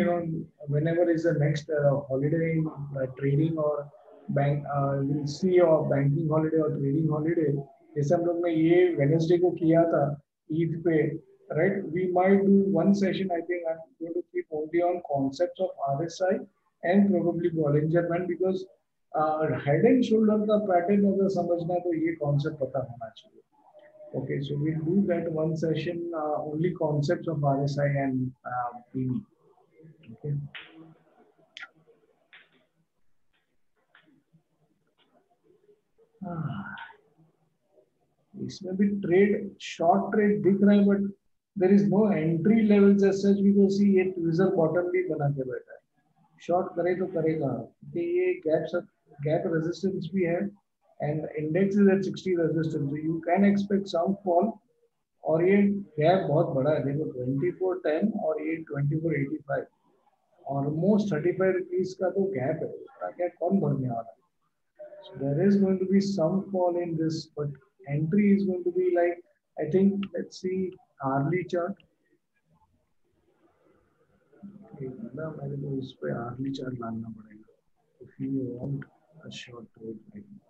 whenever is the next holiday in trading or bank we'll see or banking holiday or trading holiday. जैसे हम लोग ने ये Wednesday को किया था ईद पे. Right, we might do one session. I think I'm going to keep only on concepts of RSI and probably Bollinger Band because head and shoulder का pattern अगर समझना है तो ये concept पता होना चाहिए. Okay, so we'll do that one session only concepts of RSI and PV. Okay. इसमें भी trade short trade दिख रहा है but there is no entry levels as such because see ये tweezer bottom भी बना के बैठा है. Short करे तो करेगा कि ये gap resistance भी है and index is at 60 resistance, so you can expect some fall. और ये gap बहुत बड़ा है, देखो 2410 और ये 2485, almost 35 rupees का तो gap है. उसका क्या कौन भरने वाला है? So there is going to be some fall in this, but entry is going to be like, I think, let's see hourly chart. ना मेरे को इस पे hourly chart लाना पड़ेगा if you want a short trade like that.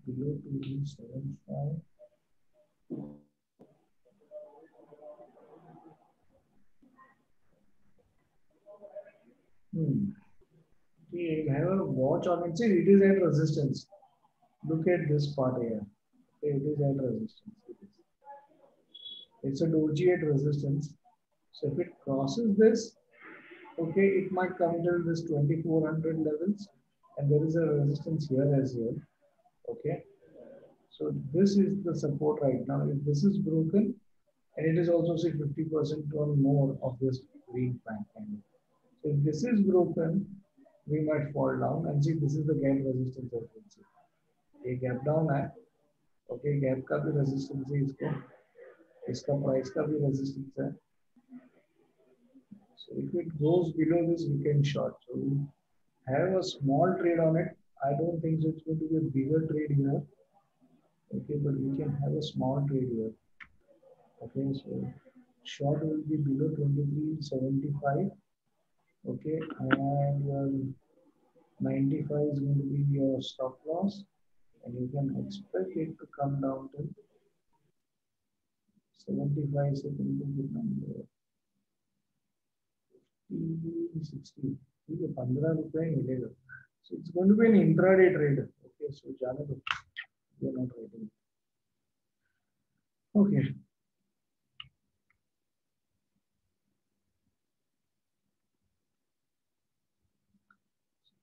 Below 275. We have a watch on it. See, it is at resistance. Look at this part here. It is at resistance. It's a doji at resistance. So if it crosses this, okay, it might come to this 2400 levels, and there is a resistance here as well. Okay. So this is the support right now. If this is broken, and it is also say 50% or more of this green band. So if this is broken, we might fall down and see this is the gap resistance as well. See, a gap down है, okay, gap का भी resistance है इसको, इसका price का भी resistance है. So if it goes below this, we can short. So we have a small trade on it. I don't think so it's going to be a bigger trade here. Okay, but we can have a small trade here. Okay, so short will be below 23.75. Okay, and your 95 is going to be your stop loss, and you can expect it to come down to 75 second number 60. ठीक है 15 रुपए मिलेगा. So it's going to be an intraday trade. Okay, so जाने दो. We are not trading. Okay.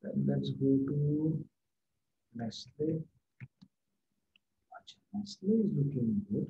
Then let's go to Nestle. Nestle is looking good.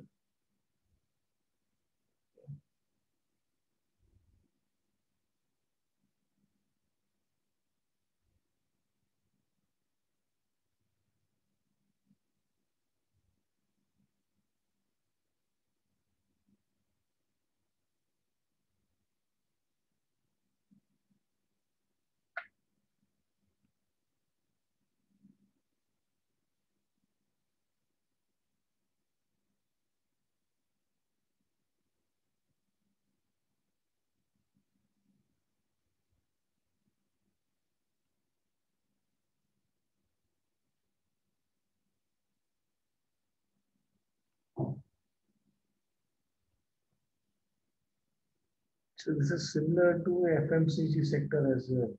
So this is similar to FMCG sector as well.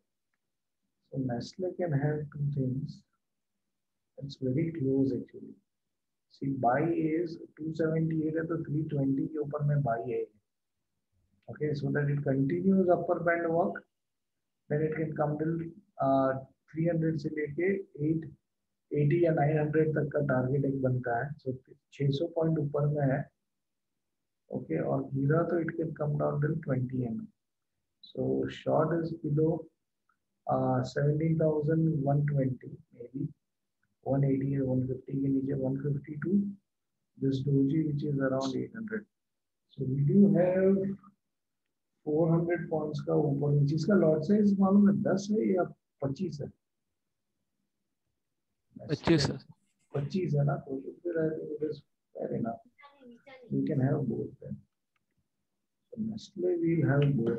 So Nestle can have two things. It's very close actually. See, buy is 278 at the 320 के ऊपर में buy है. Okay, so that it continues upper band work, then it can come till 300 से लेके 880 या 900 तक का target एक बनता है. So 600 पॉइंट ऊपर में है. Okay, और गिरा तो it can come down till 20 mm. So short is below 17,120 maybe 180 or 150 के नीचे 152. This doji which is around 800. So we do have 400 points का ऊपर नीचे. इसका लॉट साइज मालूम है 10 है या 25 है? 25 है. 25 है ना, तो फिर it is fair enough. We can have both then. So Nestle we'll have both.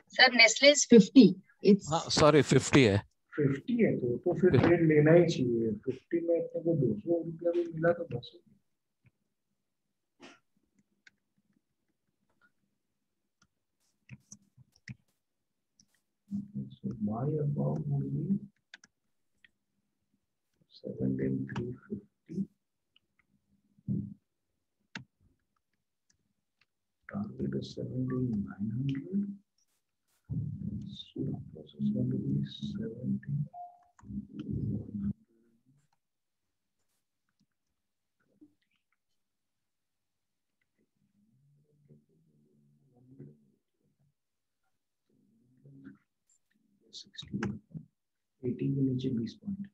Sir, Nestle is 50. It's हाँ sorry 50 है. 50 है तो फिर ट्रेड लेना ही चाहिए. 50 में अपने को 200 रुपया भी मिला तो बस. So buy above would be 17,350. Target is 17,900. Stop loss is going to be 17. $80 के नीचे 20 point.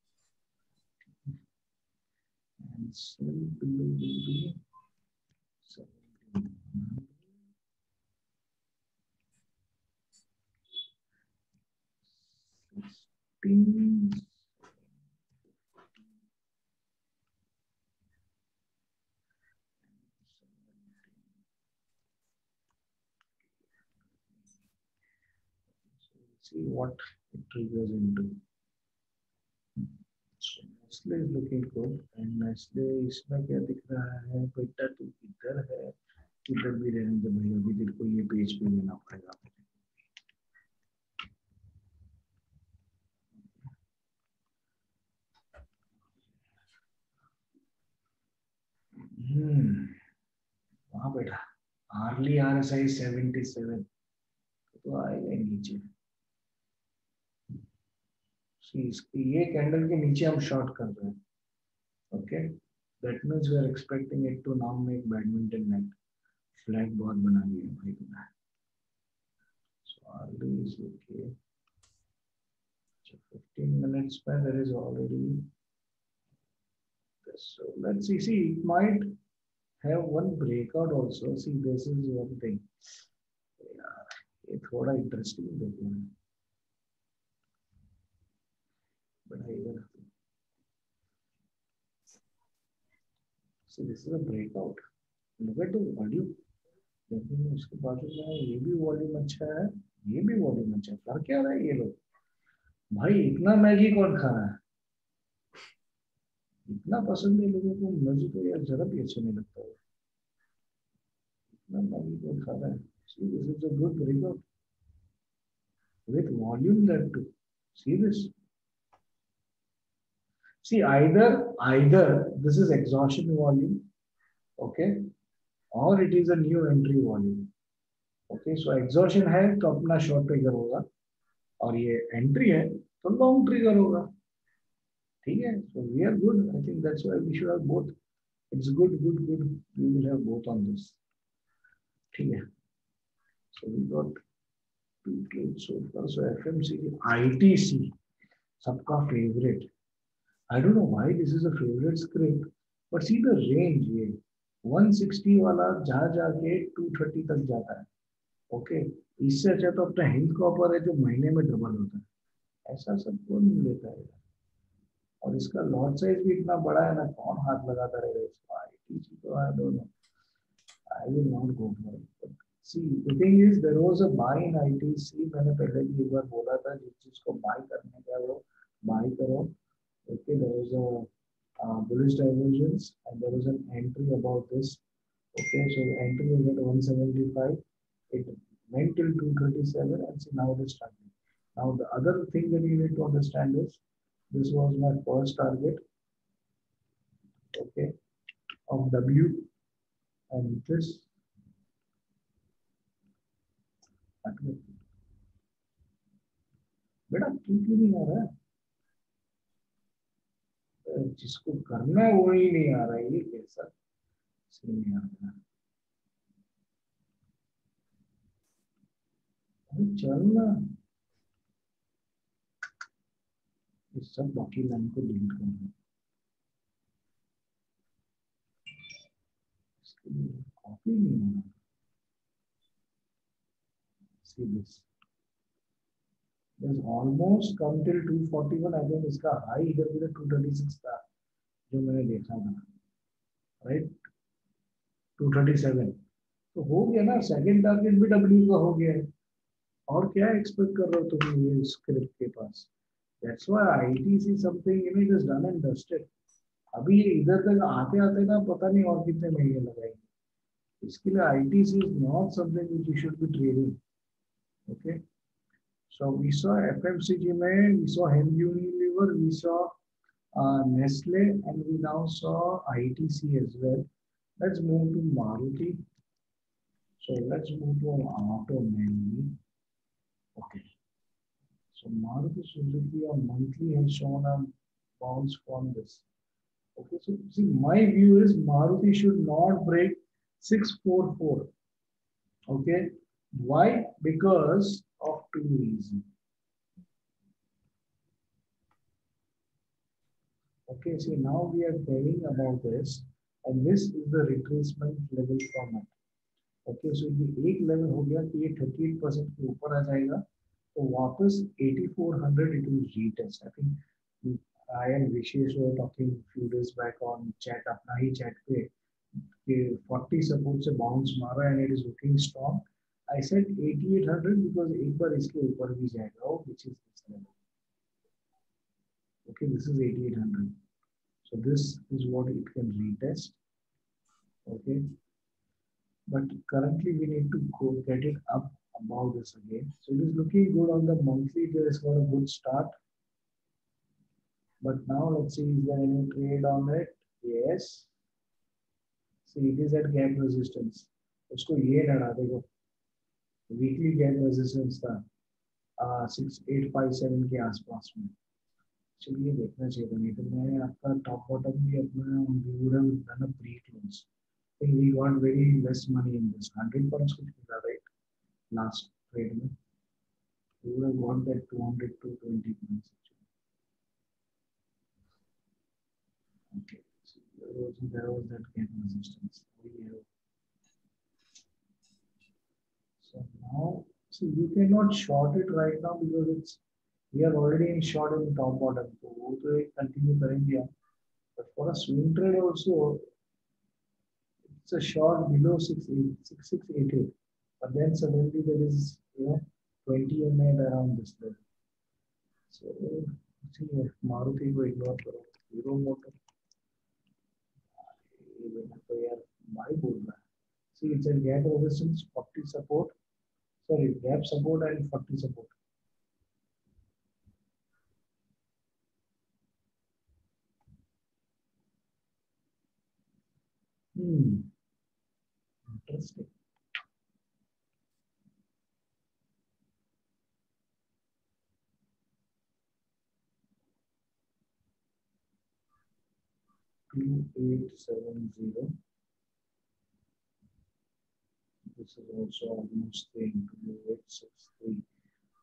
And sell below will be 17,900. See what it triggers into. So Nestle is looking good, and Nestle इसमें क्या दिख रहा है? बेटा तू इधर है, इधर भी रहने दे भैया, अभी तेरे को ये पेज पे लेना पड़ेगा. वहाँ बेटा आर्ली RSI 77 तो आएगा नीचे. ये कैंडल के नीचे हम शॉर्ट कर रहे हैं. Okay, that means we are expecting it to now make badminton net. Flag बहुत बना दिया भाई तुमने. So early is okay. 15 minutes पर there is already this. So let's see it might have one breakout also. See, this is one thing. ये थोड़ा interesting देखो है, बड़ा इधर so this is a breakout. Look at the volume. लेकिन उसके बाजू में ये भी वॉल्यूम अच्छा है, ये भी वॉल्यूम अच्छा है, कर क्या रहा है ये लोग? भाई इतना मैगी कौन खा रहा है? इतना पसंद है लोगों को, मुझे तो यार जरा भी अच्छा नहीं लगता है। इतना मैगी कौन खा रहा है? See, this is a good breakout with volume that too. See this? See, either this is exhaustion volume, okay, or it is a new entry volume. Okay, so exhaustion है तो अपना short trigger होगा, और ये entry है तो long trigger होगा. ठीक है? So we are good. I think that's why we should have both. It's good. We will have both on this. ठीक है? So we got two trades so far. So FMCG, ITC, सबका favorite. I don't know why this is a favorite script, but see the range ये 160 वाला जाके 230 तक जाता है. Okay, इससे अच्छा तो अपना हिंद कॉपर है जो महीने में डबल होता है. ऐसा सब कौन लेता है? और इसका लॉट साइज भी इतना बड़ा है ना, कौन हाथ लगाता रहेगा इसको? आईटीसी तो I don't know, I will not go for it. See the thing is there was a buy in ITC. मैंने पहले भी एक बार बोला था, जिस चीज को बाय करने का वो बाय करो. Okay, there was a bullish divergence and there was an entry about this. Okay, so the entry was at 175. It went till 237 and so now it is struggling. Now the other thing that you need to understand is this was my first target, okay, of W, and this बेटा क्यों नहीं आ रहा है? जिसको करना है वो ही नहीं आ रहा है. ये कैसा सीन नहीं आ रहा है? चलना इस सब बाकी लाइन को डिलीट करना. कॉपी नहीं हो रहा. See this. There's almost come till 241. I think इसका हाई इधर उधर 236 था जो मैंने देखा था, राइट? 237 तो हो गया ना. सेकंड टारगेट भी डब्ल्यू का हो गया है. और क्या एक्सपेक्ट कर रहे हो तुम ये स्क्रिप्ट के पास? That's why ITC something it is done and dusted. अभी इधर तक आते आते ना पता नहीं और कितने महीने लगाएंगे. इसके लिए ITC is not something which you should be trading. Okay, so we saw FMCG में, we saw Hem Unilever, we saw Nestle, and we now saw ITC as well. Let's move to Maruti. So let's move to auto mainly. Okay, so Maruti Suzuki on monthly has shown a bounce from this. Okay, so see, my view is Maruti should not break 644. Okay, why? Because of two reasons. Okay, see, now we are telling about this, and this is the retracement level from it. Okay, so ये एक level हो गया कि ये 38% के ऊपर आ जाएगा तो वापस 8400 it will retest. I think I and Vishesh were talking few days back on chat, अपना ही chat पे कि 40 support से bounce मारा and it is looking strong. I said 8800 because एक बार इसके ऊपर भी जाएगा, which is this level. Okay, this is 8800. So this is what it can retest. Okay, but currently we need to go get it up above this again. So it is looking good on the monthly. There is got a good start. But now let's see, is there any trade on it? Yes. See, it is at gap resistance. उसको ये लड़ा देखो. Weekly gap resistance था 6857 के आसपास में. चलिए देखना चाहिए. नहीं तो मैं आपका टॉप बॉटम भी अपना we would have done a pre-close. I think we got very less money in this. 100 pounds कुछ मिला, right? Last trade में we would have got that 200 to 20 pounds. Okay, so there was that gap resistance. So now So you cannot short it right now because we are already in short in top bottom. So वो तो एक continue करेंगे हम. But for a swing trade also, it's a short below 6,688. But then suddenly there is 20 MA around this level. So see Maruti को ignore करो. Hero Motor. तो यार भाई बोल रहा है. See it's a gap resistance, 40 support. Sorry, gap support and 40 support. Interesting. Two 870. This is also almost the 2863.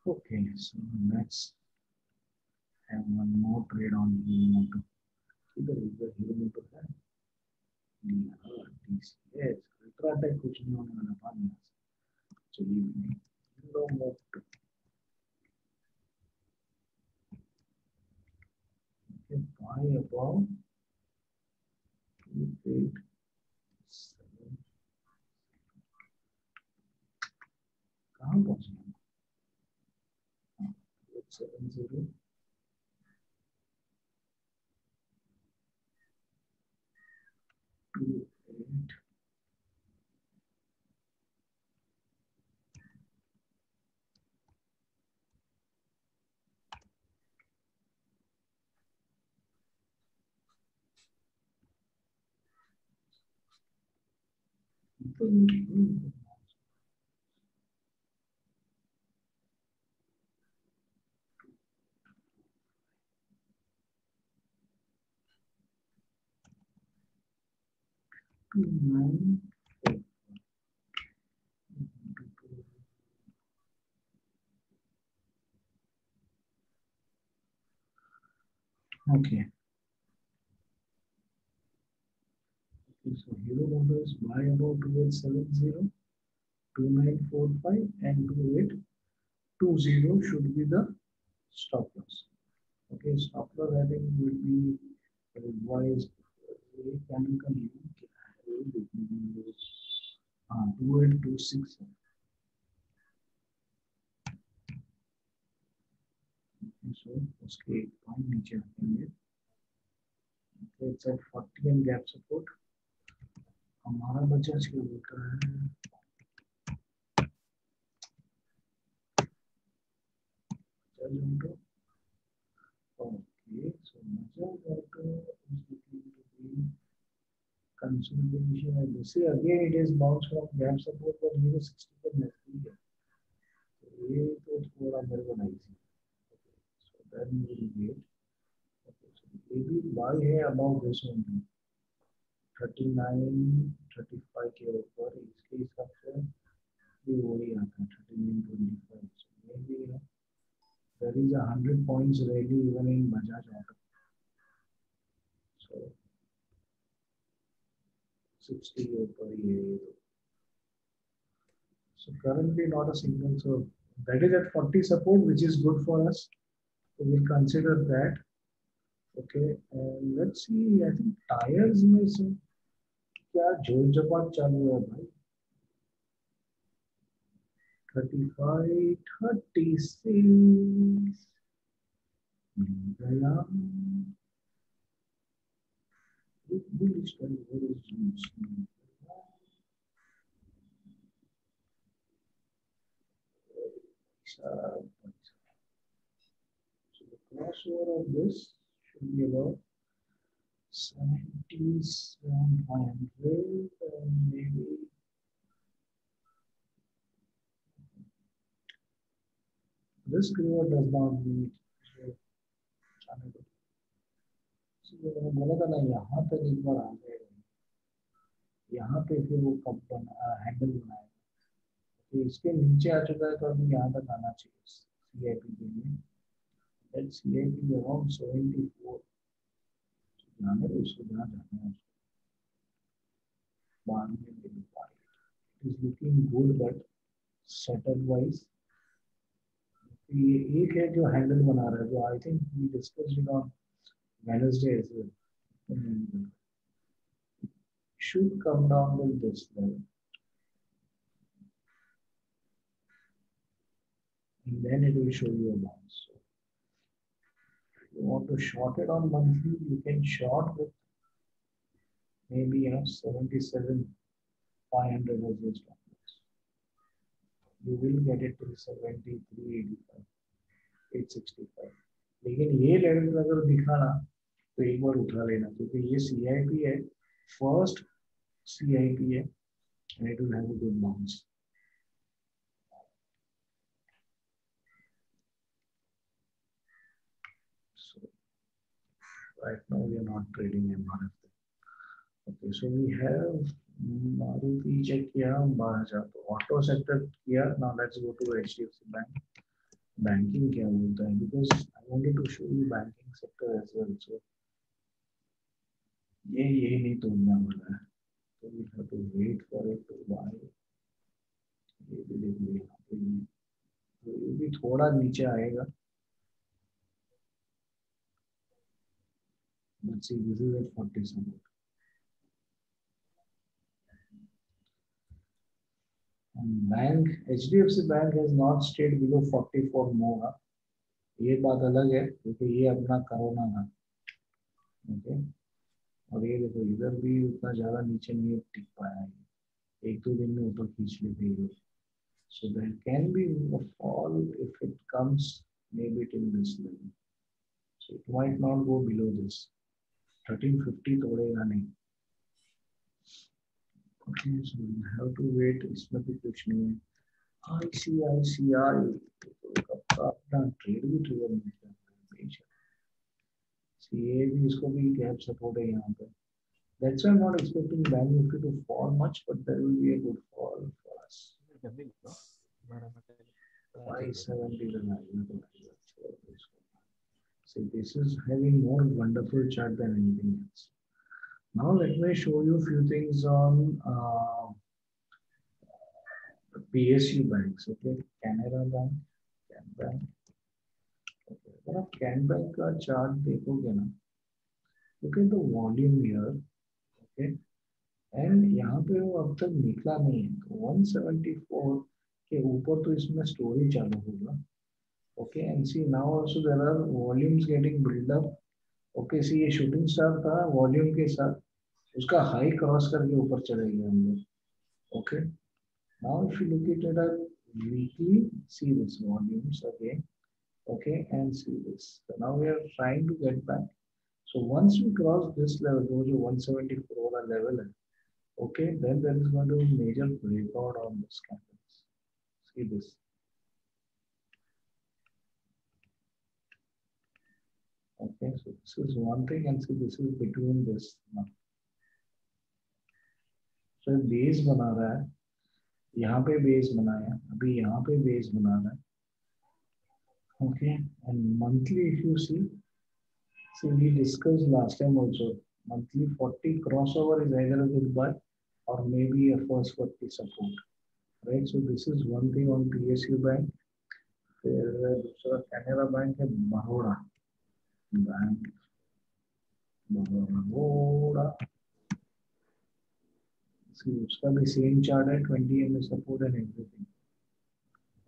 Okay, so let's have one more trade on Hero Motor. Either is the Hero Motor है. TCS, Ultratech कुछ नहीं होने वाला था मेरे से. चलिए नहीं. Hero Motor. Okay, buy above 287. कहाँ पहुँचे हम? 870. 28. Nine. Okay. So Hero Motors buy about 2870, 2945 and 2820 should be the stop loss. Okay, stop loss I think would be revised. 2826. So उसके एक पॉइंट नीचे रखेंगे. It's at 40 and gap support. हमारा बजाज क्या बोलता है? Okay, so Bajaj Auto is looking to be consolidation and see again it is bounce from gap support but 0.60 के नजदीक है. तो ये तो थोड़ा मेरे को नहीं सी. So then we will wait. Okay, so maybe buy है about this only. 39, 35 के ऊपर इसके हिसाब से भी वही आता है 39.25. So maybe there is 100 points rally even in Bajaj Auto. So 60 ऊपर ही है. So currently not a signal. So that is at 40 support, which is good for us. So we'll consider that. Okay, and let's see. I think tires में से क्या जोर जपाट चालू है भाई? 35, 36. गया. Bullish trend. What is this? So the crossover of this should be about 77,500 and maybe this crew does not meet. So मैंने बोला था ना यहाँ पे एक बार आ जाएगा. यहाँ पे फिर वो कब हैंडल बनाएगा. तो इसके नीचे आ चुका है तो अभी यहाँ तक आना चाहिए CIP के लिए. Let's CIP around 74. जाने दो उसको जहाँ जाना है. बाद में it is looking good but setup wise ये एक है जो हैंडल बना रहा है, जो I think we discussed it on Wednesday as well, should come down with this level, and then it will show you a bounce. So if you want to short it on monthly, you can short with maybe 77 500 as your stop loss. You will get it to 73 85 865. लेकिन ये level अगर दिखा ना तो एक बार उठा लेना, क्योंकि ये CIP है, फर्स्ट CIP है, and it will have a good bounce. So right now we are not trading MRF. Okay, so we have Maruti check किया 12,000, तो ऑटो सेक्टर किया. Now let's go to HDFC Bank. Banking क्या बोलता है, because I wanted to show you banking sector as well. So ये नहीं तोड़ना वाला है, तो we have to wait for it to buy. ये भी देख लो यहाँ पे, तो ये भी थोड़ा नीचे आएगा. Let's see, this is at 40 something. And bank, HDFC Bank has not stayed below 40 for more. ये बात अलग है, क्योंकि ये अपना कोरोना था. ओके, और ये देखो इधर भी उतना ज्यादा नीचे नहीं टिक पाया है, एक दो दिन में ऊपर खींच लेते हैं. So there can be a fall if it comes maybe till this level. So it might not go below this. 1350 तोड़ेगा नहीं. Okay, so we have to wait. इसमें भी कुछ नहीं है. ICICI कब का अपना ट्रेड भी ट्रिगर नहीं कर रहा है. ये भी, इसको भी गैप सपोर्ट है यहाँ पे. That's why I'm not expecting Bank Nifty to fall much, but there will be a good fall for us. 570 So this is having more wonderful chart than anything else. Now let me show you a few things on PSU banks. Okay, Canara Bank, Can Bank. Okay, अगर आप Can Bank का chart देखोगे ना, look at the volume here. Okay, and यहाँ पे वो अब तक निकला नहीं है. 174 के ऊपर तो इसमें स्टोरी चालू होगा. Okay, and see now also there are volumes getting built up. Okay, see ये shooting star था वॉल्यूम के साथ, उसका हाई क्रॉस करके ऊपर चले गए हम लोग. Okay, now if you look at it at weekly, see this volumes again. Okay, and see this. So now we are trying to get back. So once we cross this level, जो 174 वाला level है, okay, then there is going to be major breakout on this candles. See this. Okay, so this is one thing, and see this is between this now. So base बना रहा है, यहाँ पे base बनाया, अभी यहाँ पे base बना रहा है. Okay, and monthly if you see we discussed last time also, monthly 40 crossover is either a good buy or maybe a first 40 support, right? So this is one thing on PSU Bank. फिर दूसरा Canara Bank है, Baroda Bank, Baroda. See, उसका भी same chart है, 20 MA support and everything.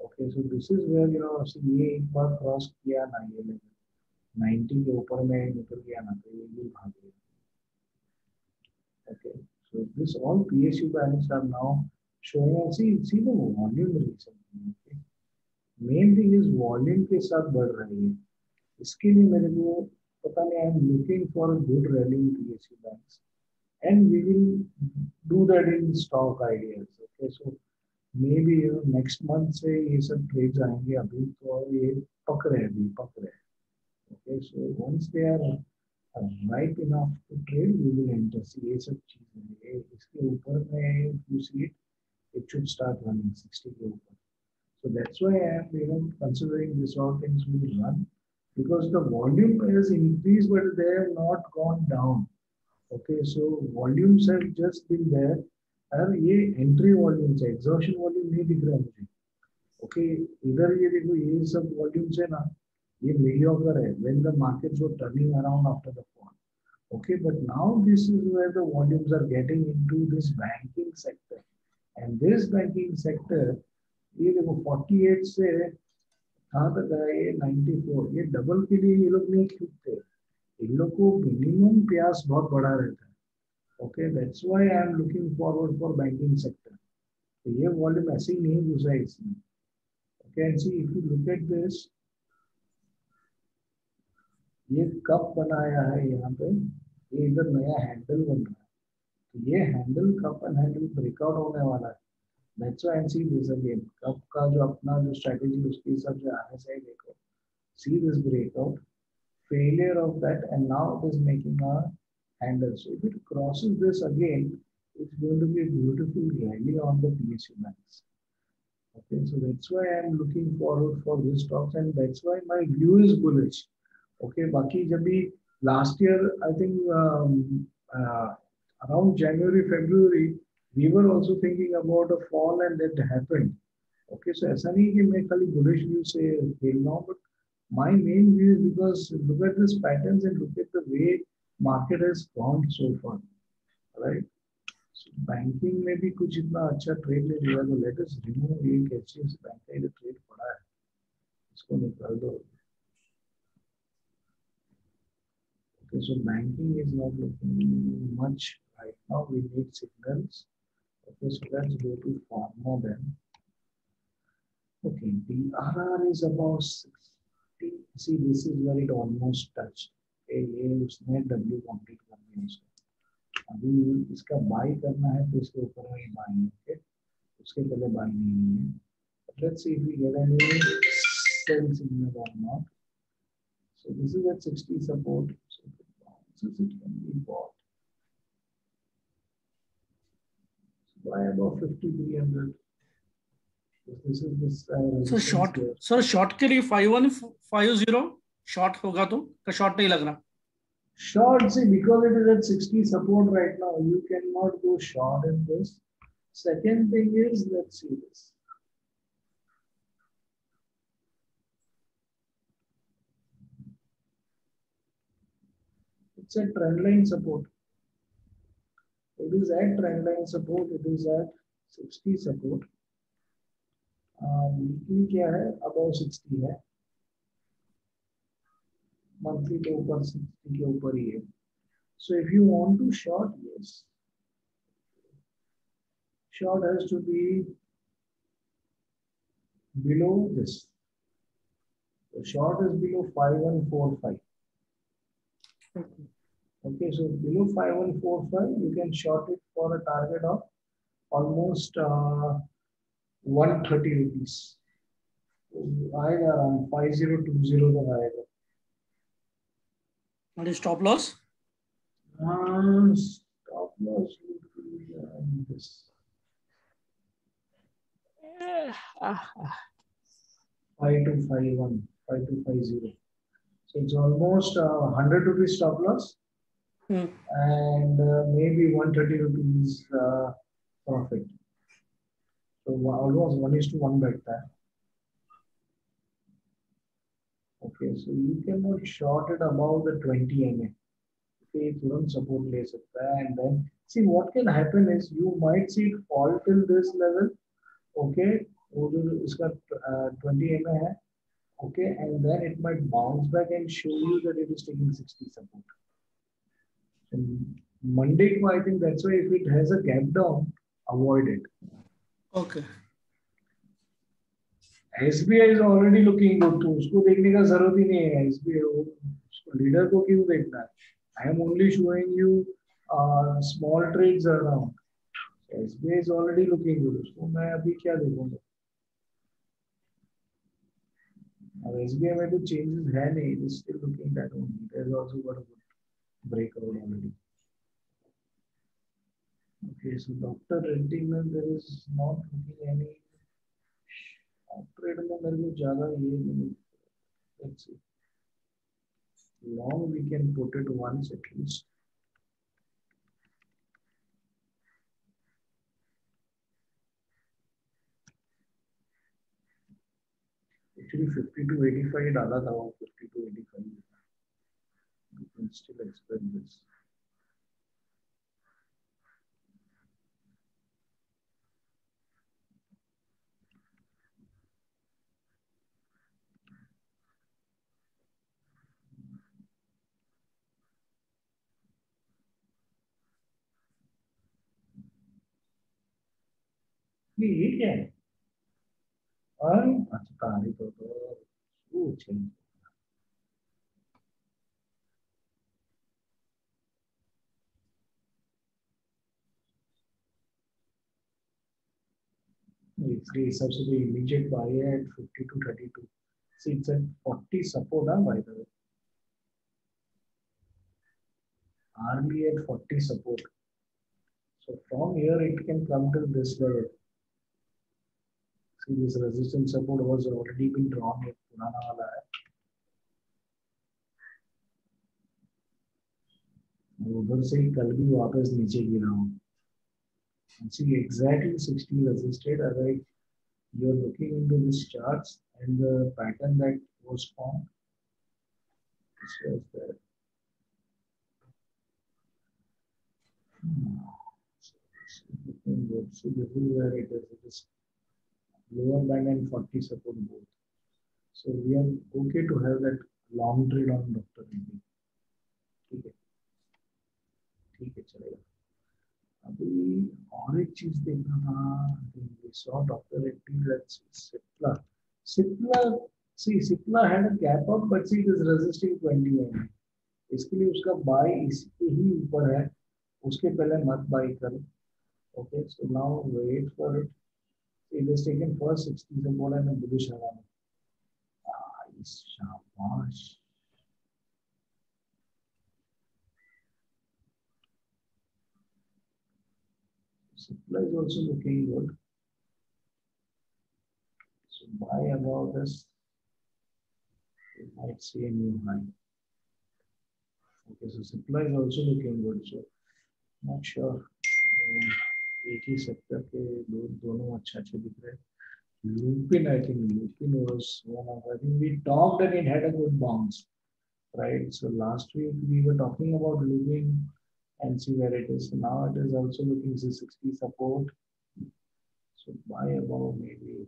Okay, so this is where ये एक बार cross किया ना, ये लेवल 90 के ऊपर में निकल गया ना, तो ये भी भाग गया. Okay, so this all PSU banks are now showing, and see the volume recently. Okay, main thing is volume के साथ बढ़ रही है. इसके लिए मेरे को पता नहीं, I am looking for a good rally in PSU banks, and we will do that in stock ideas. Okay, so maybe next month से ये सब trades आएंगे. अभी तो ये पक रहे हैं. Okay, so once they are ripe enough to trade, we will enter. See, ये सब चीजें इसके ऊपर में, you see it, it should start running 60 के ऊपर. So that's why I am considering this all things will run, because the volume has increased but they have not gone down. Okay, so volumes have just been there. और ये entry volumes है, exhaustion volume नहीं दिख रहा मुझे. Okay इधर ये देखो ये सब वॉल्यूम्स है ना ये मीडियोकर है when the markets were turning around after the fall. Okay, but now this is where the volumes are getting into this banking sector, and this banking sector ये देखो 48 से कहाँ तक गया ये 94 ये डबल के लिए ये लोग नहीं खरीदते इन लोग को मिनिमम प्यास बहुत बड़ा रहता है okay that's why I am looking forward for banking sector तो ये वॉल्यूम ऐसे ही नहीं घुसा है इसमें okay and see if you look at this ये कप बनाया है यहाँ पे ये इधर नया हैंडल बन रहा है तो ये handle cup and handle breakout होने वाला है that's why I see this again cup का जो अपना जो स्ट्रेटजी उसके हिसाब से आने से देखो see this breakout failure of that and now it is making a handle. So if it crosses this again, it's going to be a beautiful rally on the PSU banks. Okay, so that's why I am looking forward for this stocks and that's why my view is bullish. Okay, Baki Jabi last year I think around January, February, we were also thinking about a fall and that happened. Okay, so ऐसा नहीं कि मैं खाली bullish view से खेल रहा हूँ, but my main view is because look at this patterns and look at the way market has gone so far, right? So banking में भी कुछ इतना अच्छा trade नहीं दिया तो let us remove ये HDFC बैंक का ये trade पड़ा है इसको निकाल दो. Okay, so banking is not looking much right now. We need signals. Okay, so let's go to pharma then. Okay, the RR is about 60. See, this is where it almost touched. Okay, ये उसने W complete कर दिया उसको. अभी इसका buy करना है तो इसके ऊपर में buy है. Okay, उसके पहले buy नहीं है. But let's see if we get any sell signal or not. So this is at 60 support. So if it bounces, it can be bought. So buy about 5,300. This is this. Sir short के लिए 5150 short होगा तो short नहीं लग रहा Short, see, because it is at 60 support right now, you cannot go short in this. Second thing is, let's see this. It's a trend line support. It is at trend line support. It is at 60 support. Weekly क्या है? Above 60 है. Monthly के ऊपर 60 के ऊपर ही है. So if you want to short, yes. Short has to be below this. The short is below 5145. Okay, so below 5145, you can short it for a target of almost 130 rupees. आएगा around 5020 तक आएगा. and stop loss Stop loss would be this. 5251, 5250. So it's almost 100 rupees stop loss and maybe 130 rupees profit. So almost 1:1 बैठता है. Okay, so you cannot short it above the 20 MA. Okay, तुरंत support ले सकता है and then see what can happen is you might see it fall till this level. Okay, वो जो इसका 20 MA है. Okay, and then it might bounce back and show you that it is taking 60 support. And Monday, I think that's why if it has a gap down, avoid it. okay SBI is already looking good तो उसको देखने का जरूरत ही नहीं है. SBI उसको leader को क्यों देखना है? I am only showing you small trades around. SBI is already looking good. उसको मैं अभी क्या देखूंगा? अब SBI में तो changes है नहीं. It is still looking that only. There is also got a good breakout already. Okay, so Dr. Reddy में there is not looking any. Trade में मेरे को ज्यादा ये नहीं. Let's see. Long we can put it once at least. Actually 52.85 डाला था वो 52.85. You can still expect this. ये क्या है? अच्छा तारीख तो चेंज. इसके हिसाब से तो immediate buy है at 52.32. See, it's at 40 support, by the way. Hardly at 40 support. So from here it can come to this level. See, this resistance support was already been drawn. एक पुराना वाला है. उधर से ही कल भी वापस नीचे गिरा हूँ. See, exactly 60 resisted. Agar you're looking into this charts and the pattern that was formed, this was there. So this is looking good. So this is where it is. It is lower band and 40 support both. So we are okay to have that long trade on Dr. Reddy. ठीक है, ठीक है, चलेगा. अभी और एक चीज देखना था. We saw Dr. Reddy. Let's see Cipla. See, Cipla had a gap up, but see, it is resisting 20 MA. इसके लिए उसका buy इसके ही ऊपर है. उसके पहले मत buy कर. Okay, so now wait for it. It is taken first 60 support and a bullish around. Shabash. Supply is also looking good. So buy above this. You might see a new high. Okay, so supply is also looking good. So not sure. एक ही sector के दोनों अच्छे दिख रहे हैं. Lupin, I think Lupin was one of. I think we talked and it had a good bounce, right? So last week we were talking about Lupin and see where it is. So now it is also looking to 60 support. So buy above maybe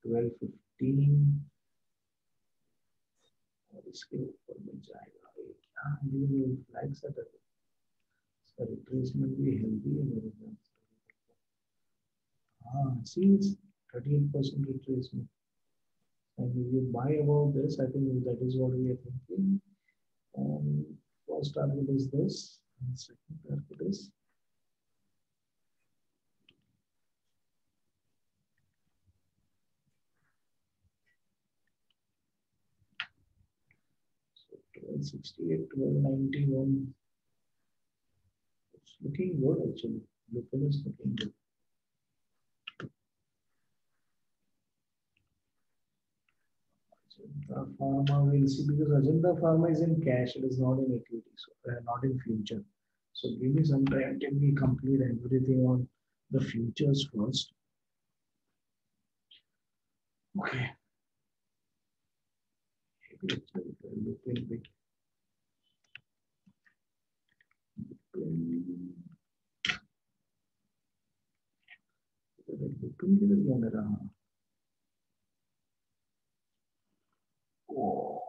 12.15. और इसके ऊपर में जाएगा. क्या ये flag set है? इसका retracement भी हेल्दी है मेरे ख्याल से. हाँ, see, it's 38% retracement. And if you buy above this, I think that is what we are thinking. And first target is this, and second target is so 1268, 1291. It's looking good actually. Lupin is looking good. Pharma, we'll see, because Ajanta Pharma is in cash, it is not in equity, so not in future. So give me some time till we complete everything on the futures first. Okay. Lupin big. Lupin किधर गया मेरा? Oh,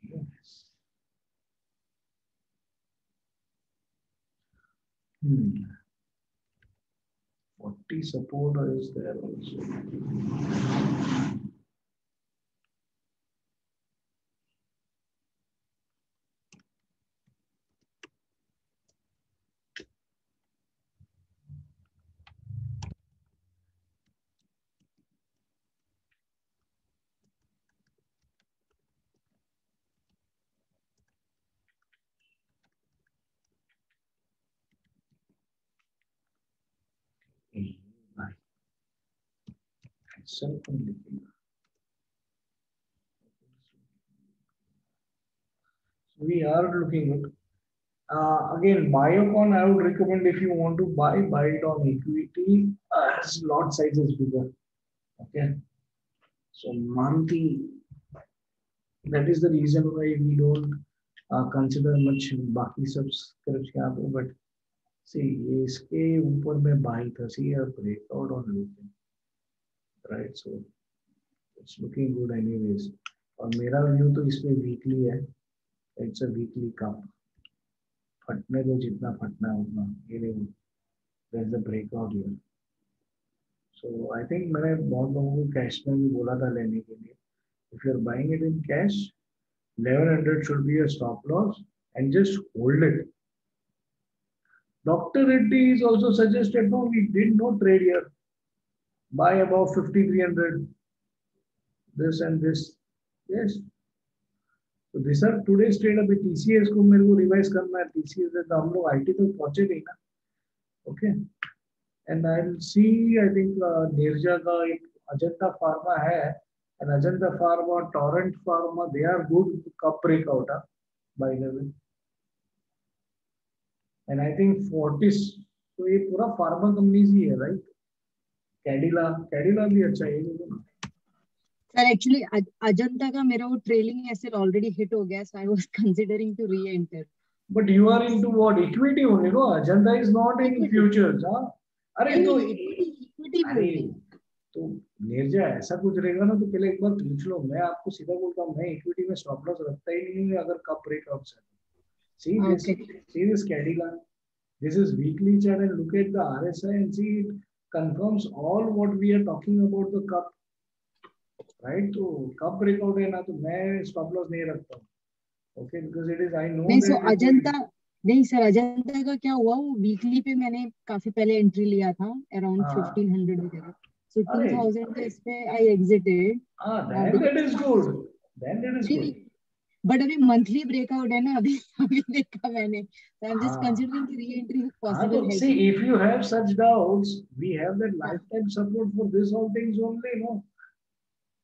yes. 40 support is there also. We are looking good. Again, Biocon, I would recommend if you want to buy it on equity as lot size is bigger. Okay. So Maruti, that is the reason why we don't consider much बाकी सब scripts यहाँ पे, but see ये इसके ऊपर में buy था, see a breakout on weekend, right? So it's looking good anyways. और मेरा view तो इसमें weekly है, it's a weekly cup. फटने को जितना फटना है उतना, ये देखो, there's a breakout here. So I think मैंने बहुत लोगों को कैश में भी बोला था लेने के लिए. If you're buying it in cash, 1100 should be a stop loss and just hold it. Dr. Reddy is also suggested, no, we did no trade here. Buy above 5300. This and this. Yes. So these are today's trade. अभी TCS को मेरे को revise करना है. TCS है तो हम लोग IT तक पहुंचे नहीं ना. Okay. And I'll see, I think Nirja का एक Ajanta Pharma है, and Ajanta Pharma, Torrent Pharma, they are good cup breakout, by the way. And I think Fortis, so ये पूरा pharma companies ही है, right? Cadila भी अच्छा है ये ना. Sir, actually, Ajanta का मेरा वो trailing asset already hit हो गया, so I was considering to re-enter. But you are into what? Equity only, no? Ajanta is not in futures, हाँ? अरे तो equity अरे तो निर्जा ऐसा कुछ रहेगा ना तो पहले एक बार पूछ लो. मैं आपको सीधा बोलता हूँ, मैं इक्विटी में स्टॉप लॉस रखता ही नहीं है अगर कप ब्रेकआउट से. See this Cadila. This is weekly chart and look at the RSI and see it confirms all what we are talking about the cup, right? तो कप ब्रेकआउट है ना तो मैं स्टॉप लॉस नहीं रखता हूँ. Okay, because it is I know. नहीं सो अजंता नहीं सर, अजंता का क्या हुआ, वो वीकली पे मैंने काफी पहले एंट्री लिया था अराउंड 1500 वगैरह, सो 2000 के इस पे I exited. then that is good. Then that is good. But अभी मंथली ब्रेकआउट है ना, अभी देखा मैंने, so I'm just considering the re-entry if possible. So see, if you have such doubts, we have that lifetime support for this all things only, no?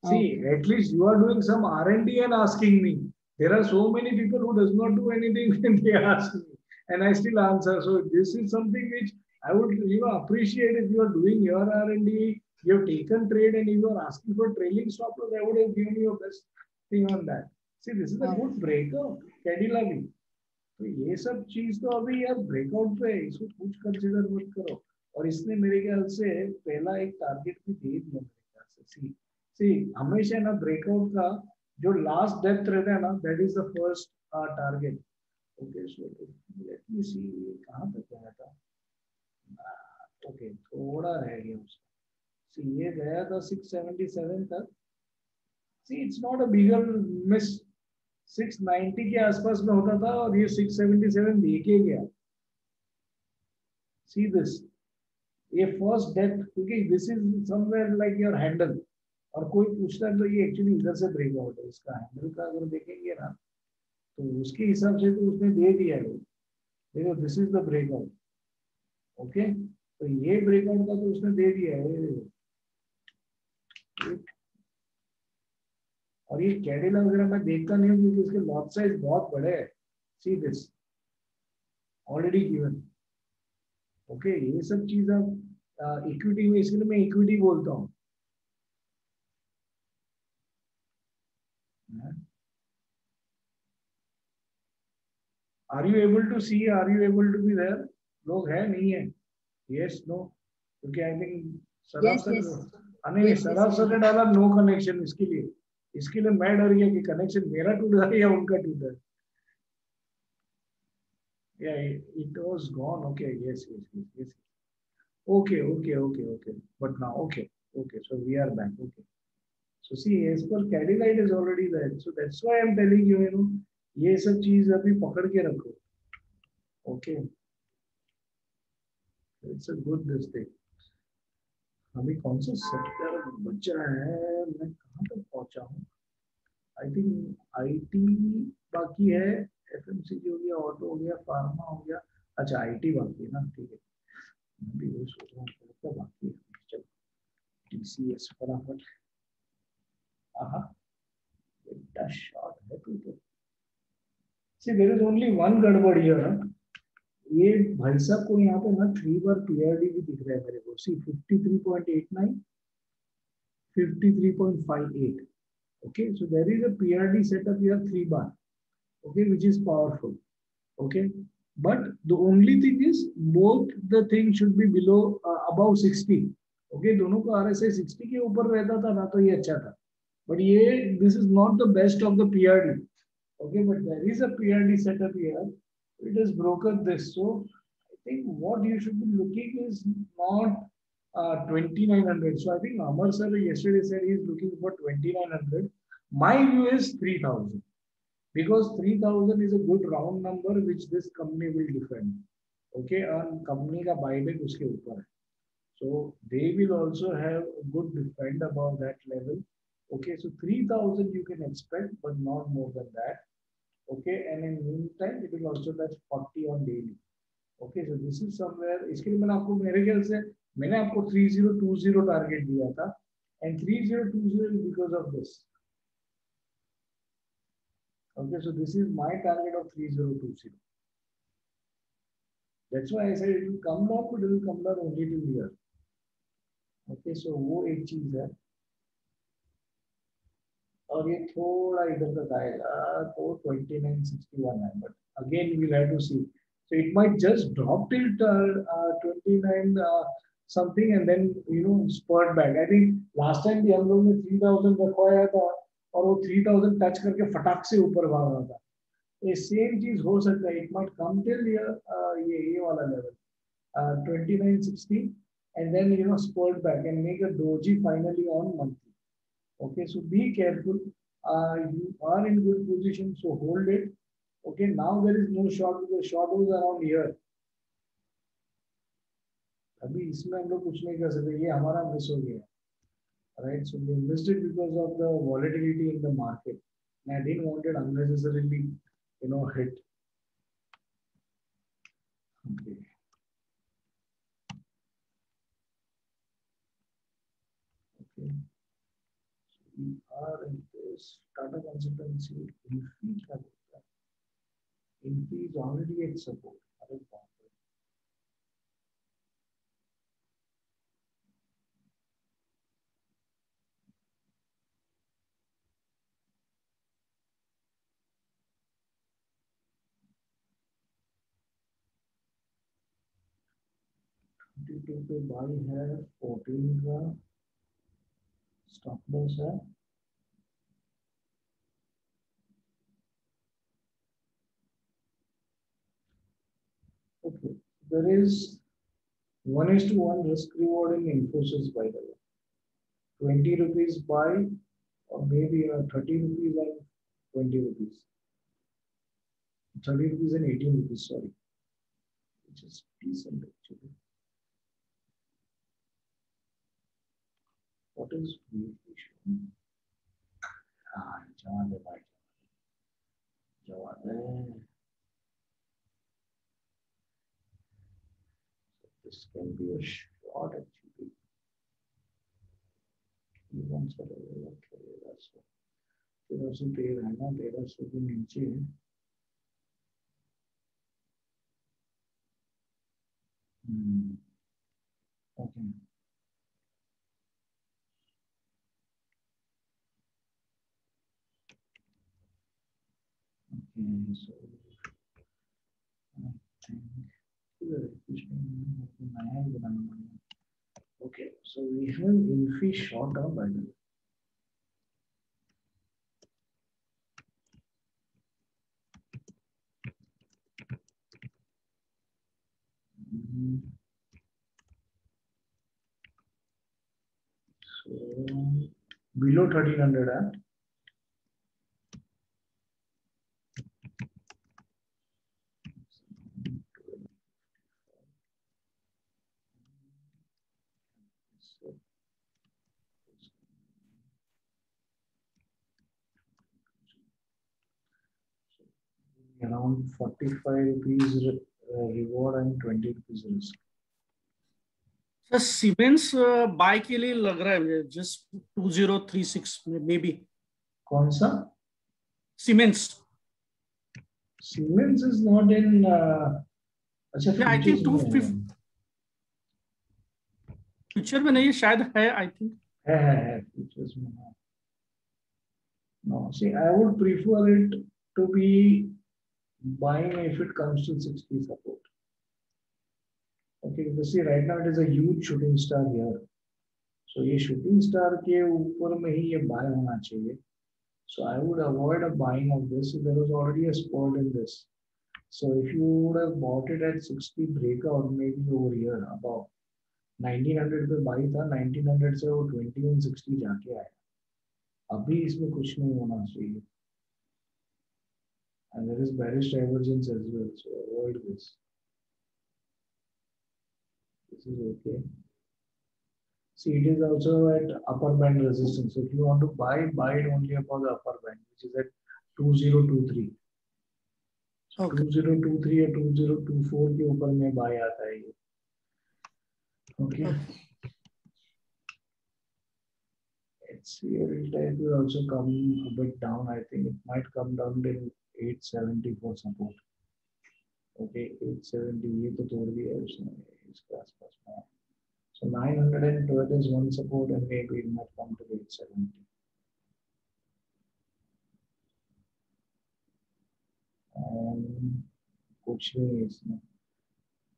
See, at least you are doing some R&D and asking me. There are so many people who does not do anything when they ask me, and I still answer. So this is something which I would, appreciate if you are doing your R&D, you have taken trade, and you are asking for trailing stop loss. I would have given you a best thing on that. See, this is a good breakout, Cadila भी. तो ये सब चीज तो अभी यार breakout पे है, इसको कुछ कंसीडर मत करो. और इसने मेरे ख्याल से पहला एक टारगेट भी दे दिया मेरे ख्याल से. सी हमेशा ना ब्रेकआउट का जो लास्ट डेप्थ रहता है ना, that is the first target. Okay, so let me see कहां तक गया था. ओके, थोड़ा रह गया उसका. सी ये गया था 677 तक. See it's not a bigger miss. 690 के आसपास में होता था और ये 677 लेके गया. सी दिस, ये फर्स्ट डेप्थ, क्योंकि this is somewhere like your handle. और कोई पूछता है तो ये एक्चुअली इधर से ब्रेकआउट है. इसका हैंडल का अगर देखेंगे ना तो उसके हिसाब से तो उसने दे दिया है. देखो, this is the breakout. Okay, तो ये ब्रेकआउट का तो उसने दे दिया है. और ये कैडिला वगैरह मैं देखता नहीं हूँ क्योंकि उसके लॉट साइज बहुत बड़े हैं. See this already given. Okay, ये सब चीज आप इक्विटी में, इसके लिए मैं इक्विटी बोलता हूँ. Are you able to see? Are you able to be there? लोग है नहीं है? Yes, no. क्योंकि I think सराफ ने डाला नो कनेक्शन. इसके लिए मैं डर गया कि कनेक्शन मेरा टूटा है या उनका टूटा है. Yeah, it was gone. Okay, yes. Okay. But now, okay. So we are back. Okay. So see, as per Cadila, it is already there. So that's why I'm telling you, ये सब चीज अभी पकड़ के रखो. Okay. It's a good this thing. अभी कौन सा सेक्टर बचा है, मैं कहाँ तक पहुंचा हूँ. आई थिंक आईटी बाकी है, एफएमसीजी हो गया, ऑटो हो गया, फार्मा हो गया. अच्छा, आईटी बाकी है ना. ठीक है, मैं भी वही सोच रहा हूँ क्या बाकी है. चलो टीसीएस फटाफट. बेटा शॉर्ट है तू तो. See, there is only one गड़बड़ here. ये भाई साहब को यहाँ पे ना 3 बार पीआरडी भी दिख रहा है मेरे को. सी 53.89, 53.58. Okay, so there is a PRD setup here 3 bar. Okay, which is powerful. Okay, but the only thing is both the things should be below above 60. Okay, दोनों का RSI 60 के ऊपर रहता था ना तो ये अच्छा था. But ये this is not the best of the PRD. Okay, but there is a PRD setup here. It has broken this. So I think what you should be looking is not 2900. So I think Amar sir yesterday said he is looking for 2900. My view is 3000 because 3000 is a good round number which this company will defend. Okay, and company का buyback उसके ऊपर है. So they will also have a good defend above that level. Okay, so 3000 you can expect, but not more than that. Okay, and in meantime it will also touch 40 on daily. Okay, so this is somewhere. इसके लिए मैंने आपको मेरे ख्याल से मैंने आपको 3020 target दिया था, and 3020 is because of this. Okay, so this is my target of 3020. That's why I said it will come down, but it will come down only till here. Okay, so वो एक चीज है. और ये थोड़ा इधर तक आएगा तो 2961 है, but again we'll have to see. So it might just drop till 29 something and then spurt back. I think last time भी हम लोग ने 3000 रखवाया था और वो 3000 टच करके फटाक से ऊपर भाग रहा था. ये सेम चीज हो सकता है. It might come till ये वाला level 2960 and then spurt back and make a doji finally on monthly. Okay, so be careful. You are in good position, so hold it. Okay, now there is no short because short was around here. अभी इसमें हम लोग कुछ नहीं कर सकते. ये हमारा मिस हो गया. Right, so we missed it because of the volatility in the market. And I didn't want it unnecessarily, hit. Okay. Okay. We are in this Tata Consultancy. Infy is already at support. पे by है 14 का stop loss है. Okay, there is 1:1 risk reward in Infosys by the way. 20 rupees buy or maybe 30 rupees and 20 rupees. 30 rupees and 18 rupees, sorry. Which is decent actually. What is valuation? Jawan de bhai. Jawan de. This can be a short actually. Even so, so 13 है ना, 1300 के नीचे है. Okay. So I think okay, so we have Infy short up by the way. So below 1300 around 45 rupees reward and 20 rupees risk. Sir Siemens buy के लिए लग रहा है मुझे, जस्ट 2036 मे बी. कौन सा? Siemens. Siemens is not in अच्छा I think 250 future में नहीं शायद है. आई थिंक है futures में है. No, see, I would prefer it to be buying if it comes to 60 support. Okay, you see right now it is a huge shooting star here. So ये shooting star के ऊपर में ही ये buy होना चाहिए. So I would avoid a buying of this. There was already a support in this. So if you would have bought it at 60 breakout, maybe over here above 1900 पे buy था, 1900 से वो 2160 जाके आया. अभी इसमें कुछ नहीं होना चाहिए. And there is bearish divergence as well, so avoid this. This is okay. See, it is also at upper band resistance. So if you want to buy it only above the upper band, which is at 2023. So Okay. 2023 या 2024 के ऊपर में buy आता है ये. Okay. HCL type will also come a bit down. I think it might come down to 870 for support. Okay, 870 ये तो तोड़ दिया है उसने इसके आसपास में. So 912 is one support and maybe it might come to 870. And कुछ नहीं है इसमें.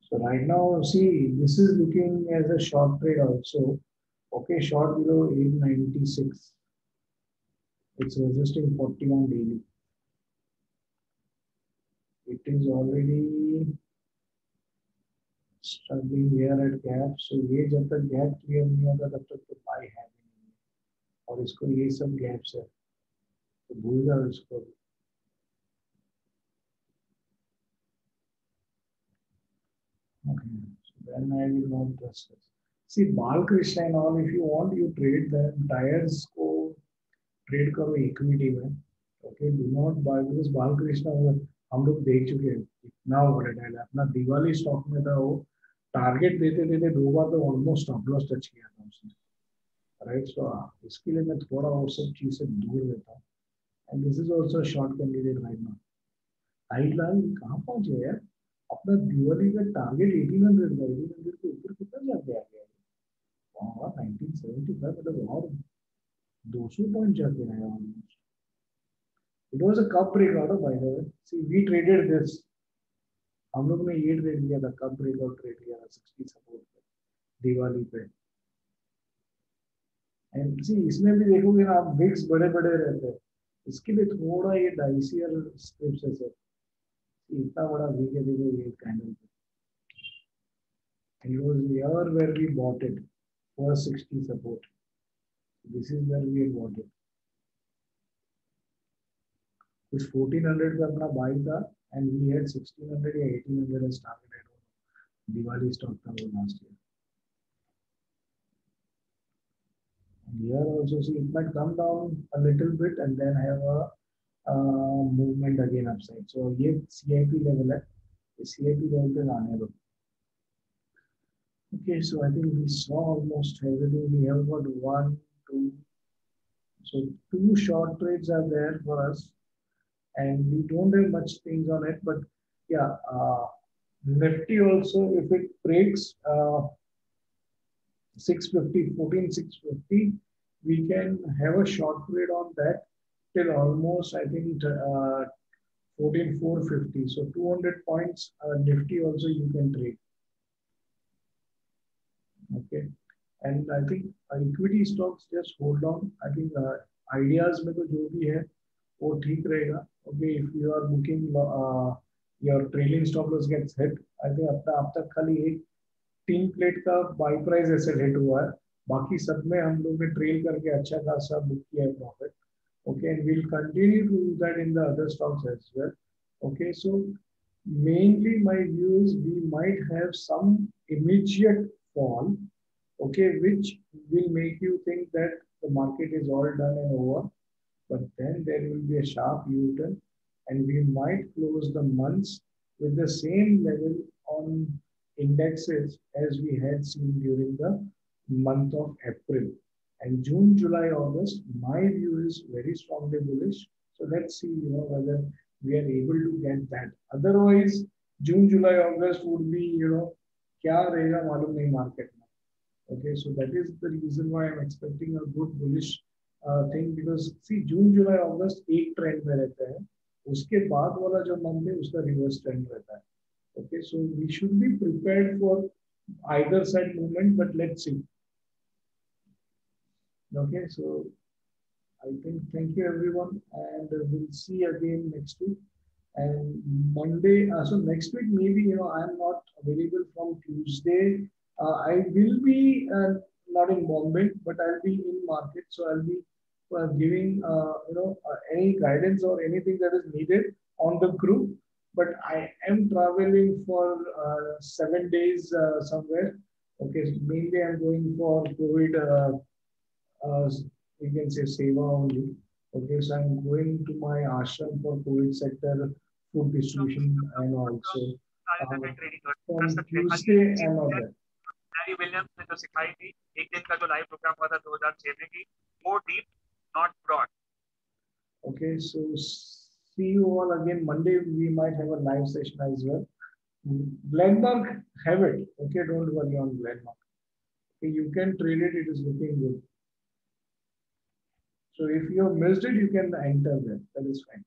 So right now, see, this is looking as a short trade also. Okay, short below 896. It's resisting 40 on daily. It is already struggling here at gap. So ये जब तक gap clear नहीं होगा तब तक तो buy है नहीं. और इसको ये सब gaps है. तो भूल जाओ इसको. Okay, so then I will not trust this. See, Balkrishna and all, if you want, you trade them. Tires को trade करो equity में. Okay, do not buy because Balkrishna हम लोग देख चुके हैं इतना volatile है. अपना दिवाली स्टॉक में था वो टारगेट देते देते दो बार तो ऑलमोस्ट स्टॉप लॉस टच किया था उसने. राइट, सो इसके लिए मैं थोड़ा वो सब चीज से दूर रहता हूँ. And this is also short candidate right now. Highlight कहाँ पहुंचे यार? अपना दिवाली का टारगेट 1800 था. 1800 के ऊपर कितना जाके आ गया? वहाँ 1975 मतलब और 200 पॉइंट जाके आया almost. It was a cup breakout, by the way. See, we traded this. हम लोग ने ये ट्रेड किया था, कप ब्रेकआउट ट्रेड किया था 60 सपोर्ट पे दिवाली पे. एंड सी इसमें भी देखोगे ना आप, विक्स बड़े बड़े रहते हैं. इसके लिए थोड़ा ये डाइसियर स्ट्रिप्स है सर. इतना बड़ा वीक है देखो ये कैंडल पे. And was here where we bought it for 60 support. This is where we bought it. कुछ 1400 पे अपना बाई था and we had 1600 या 1800 as target. I don't know. Diwali stock था वो last year. And here also see it might come down a little bit and then have a movement again upside. So ये CIP level है. इस CIP level पे आने दो. Okay, so I think we saw almost everything. We have got 1, 2. So 2 short trades are there for us. And we don't have much things on it, but yeah, Nifty also, if it breaks 650, 14,650, we can have a short trade on that till almost, I think, 14,450. So 200 points, Nifty also you can trade. Okay, and I think equity stocks just hold on. I think ideas में तो जो भी है वो ठीक रहेगा. Okay, if you are booking your trailing stop loss gets hit, I think अपना अब तक खाली एक 3 प्लेट का बाई प्राइस ऐसे हिट हुआ है. बाकी सब में हम लोग ने ट्रेल करके अच्छा खासा बुक किया है profit. Okay, and we'll continue to do that in the other stocks as well. Okay, so mainly my view is we might have some immediate fall. Okay, which will make you think that the market is all done and over. But then there will be a sharp U-turn and we might close the months with the same level on indexes as we had seen during the month of April. And June, July, August, my view is very strongly bullish. So let's see, whether we are able to get that. Otherwise, June, July, August would be, क्या रहेगा मालूम नहीं market में. Okay, so that is the reason why I'm expecting a good bullish thing, because see June, July, August एक trend में रहता है, उसके बाद वाला जो मंथ है उसका रिवर्स ट्रेंड रहता है. Okay, so we should be prepared for either side movement, but let's see. Okay, so I think thank you everyone, and we'll see again next week. And Monday, so next week maybe I'm not available from Tuesday. I will be not in Bombay, but I'll be in market, so I'll be giving any guidance or anything that is needed on the group. But I am traveling for 7 days somewhere. Okay, so mainly I'm going for COVID. You can say Seva only. Okay, so I'm going to my ashram for COVID sector food distribution and also from Tuesday I'm not there. Harry Williams ने जो सिखाई थी एक दिन का जो live programme हुआ था 2006 में की, more deep not broad. Okay, so see you all again Monday. We might have a live session as well. Glenmark have it. Okay, don't worry on Glenmark. Okay, you can trade it. It is looking good. So if you have missed it, you can enter there. That is fine.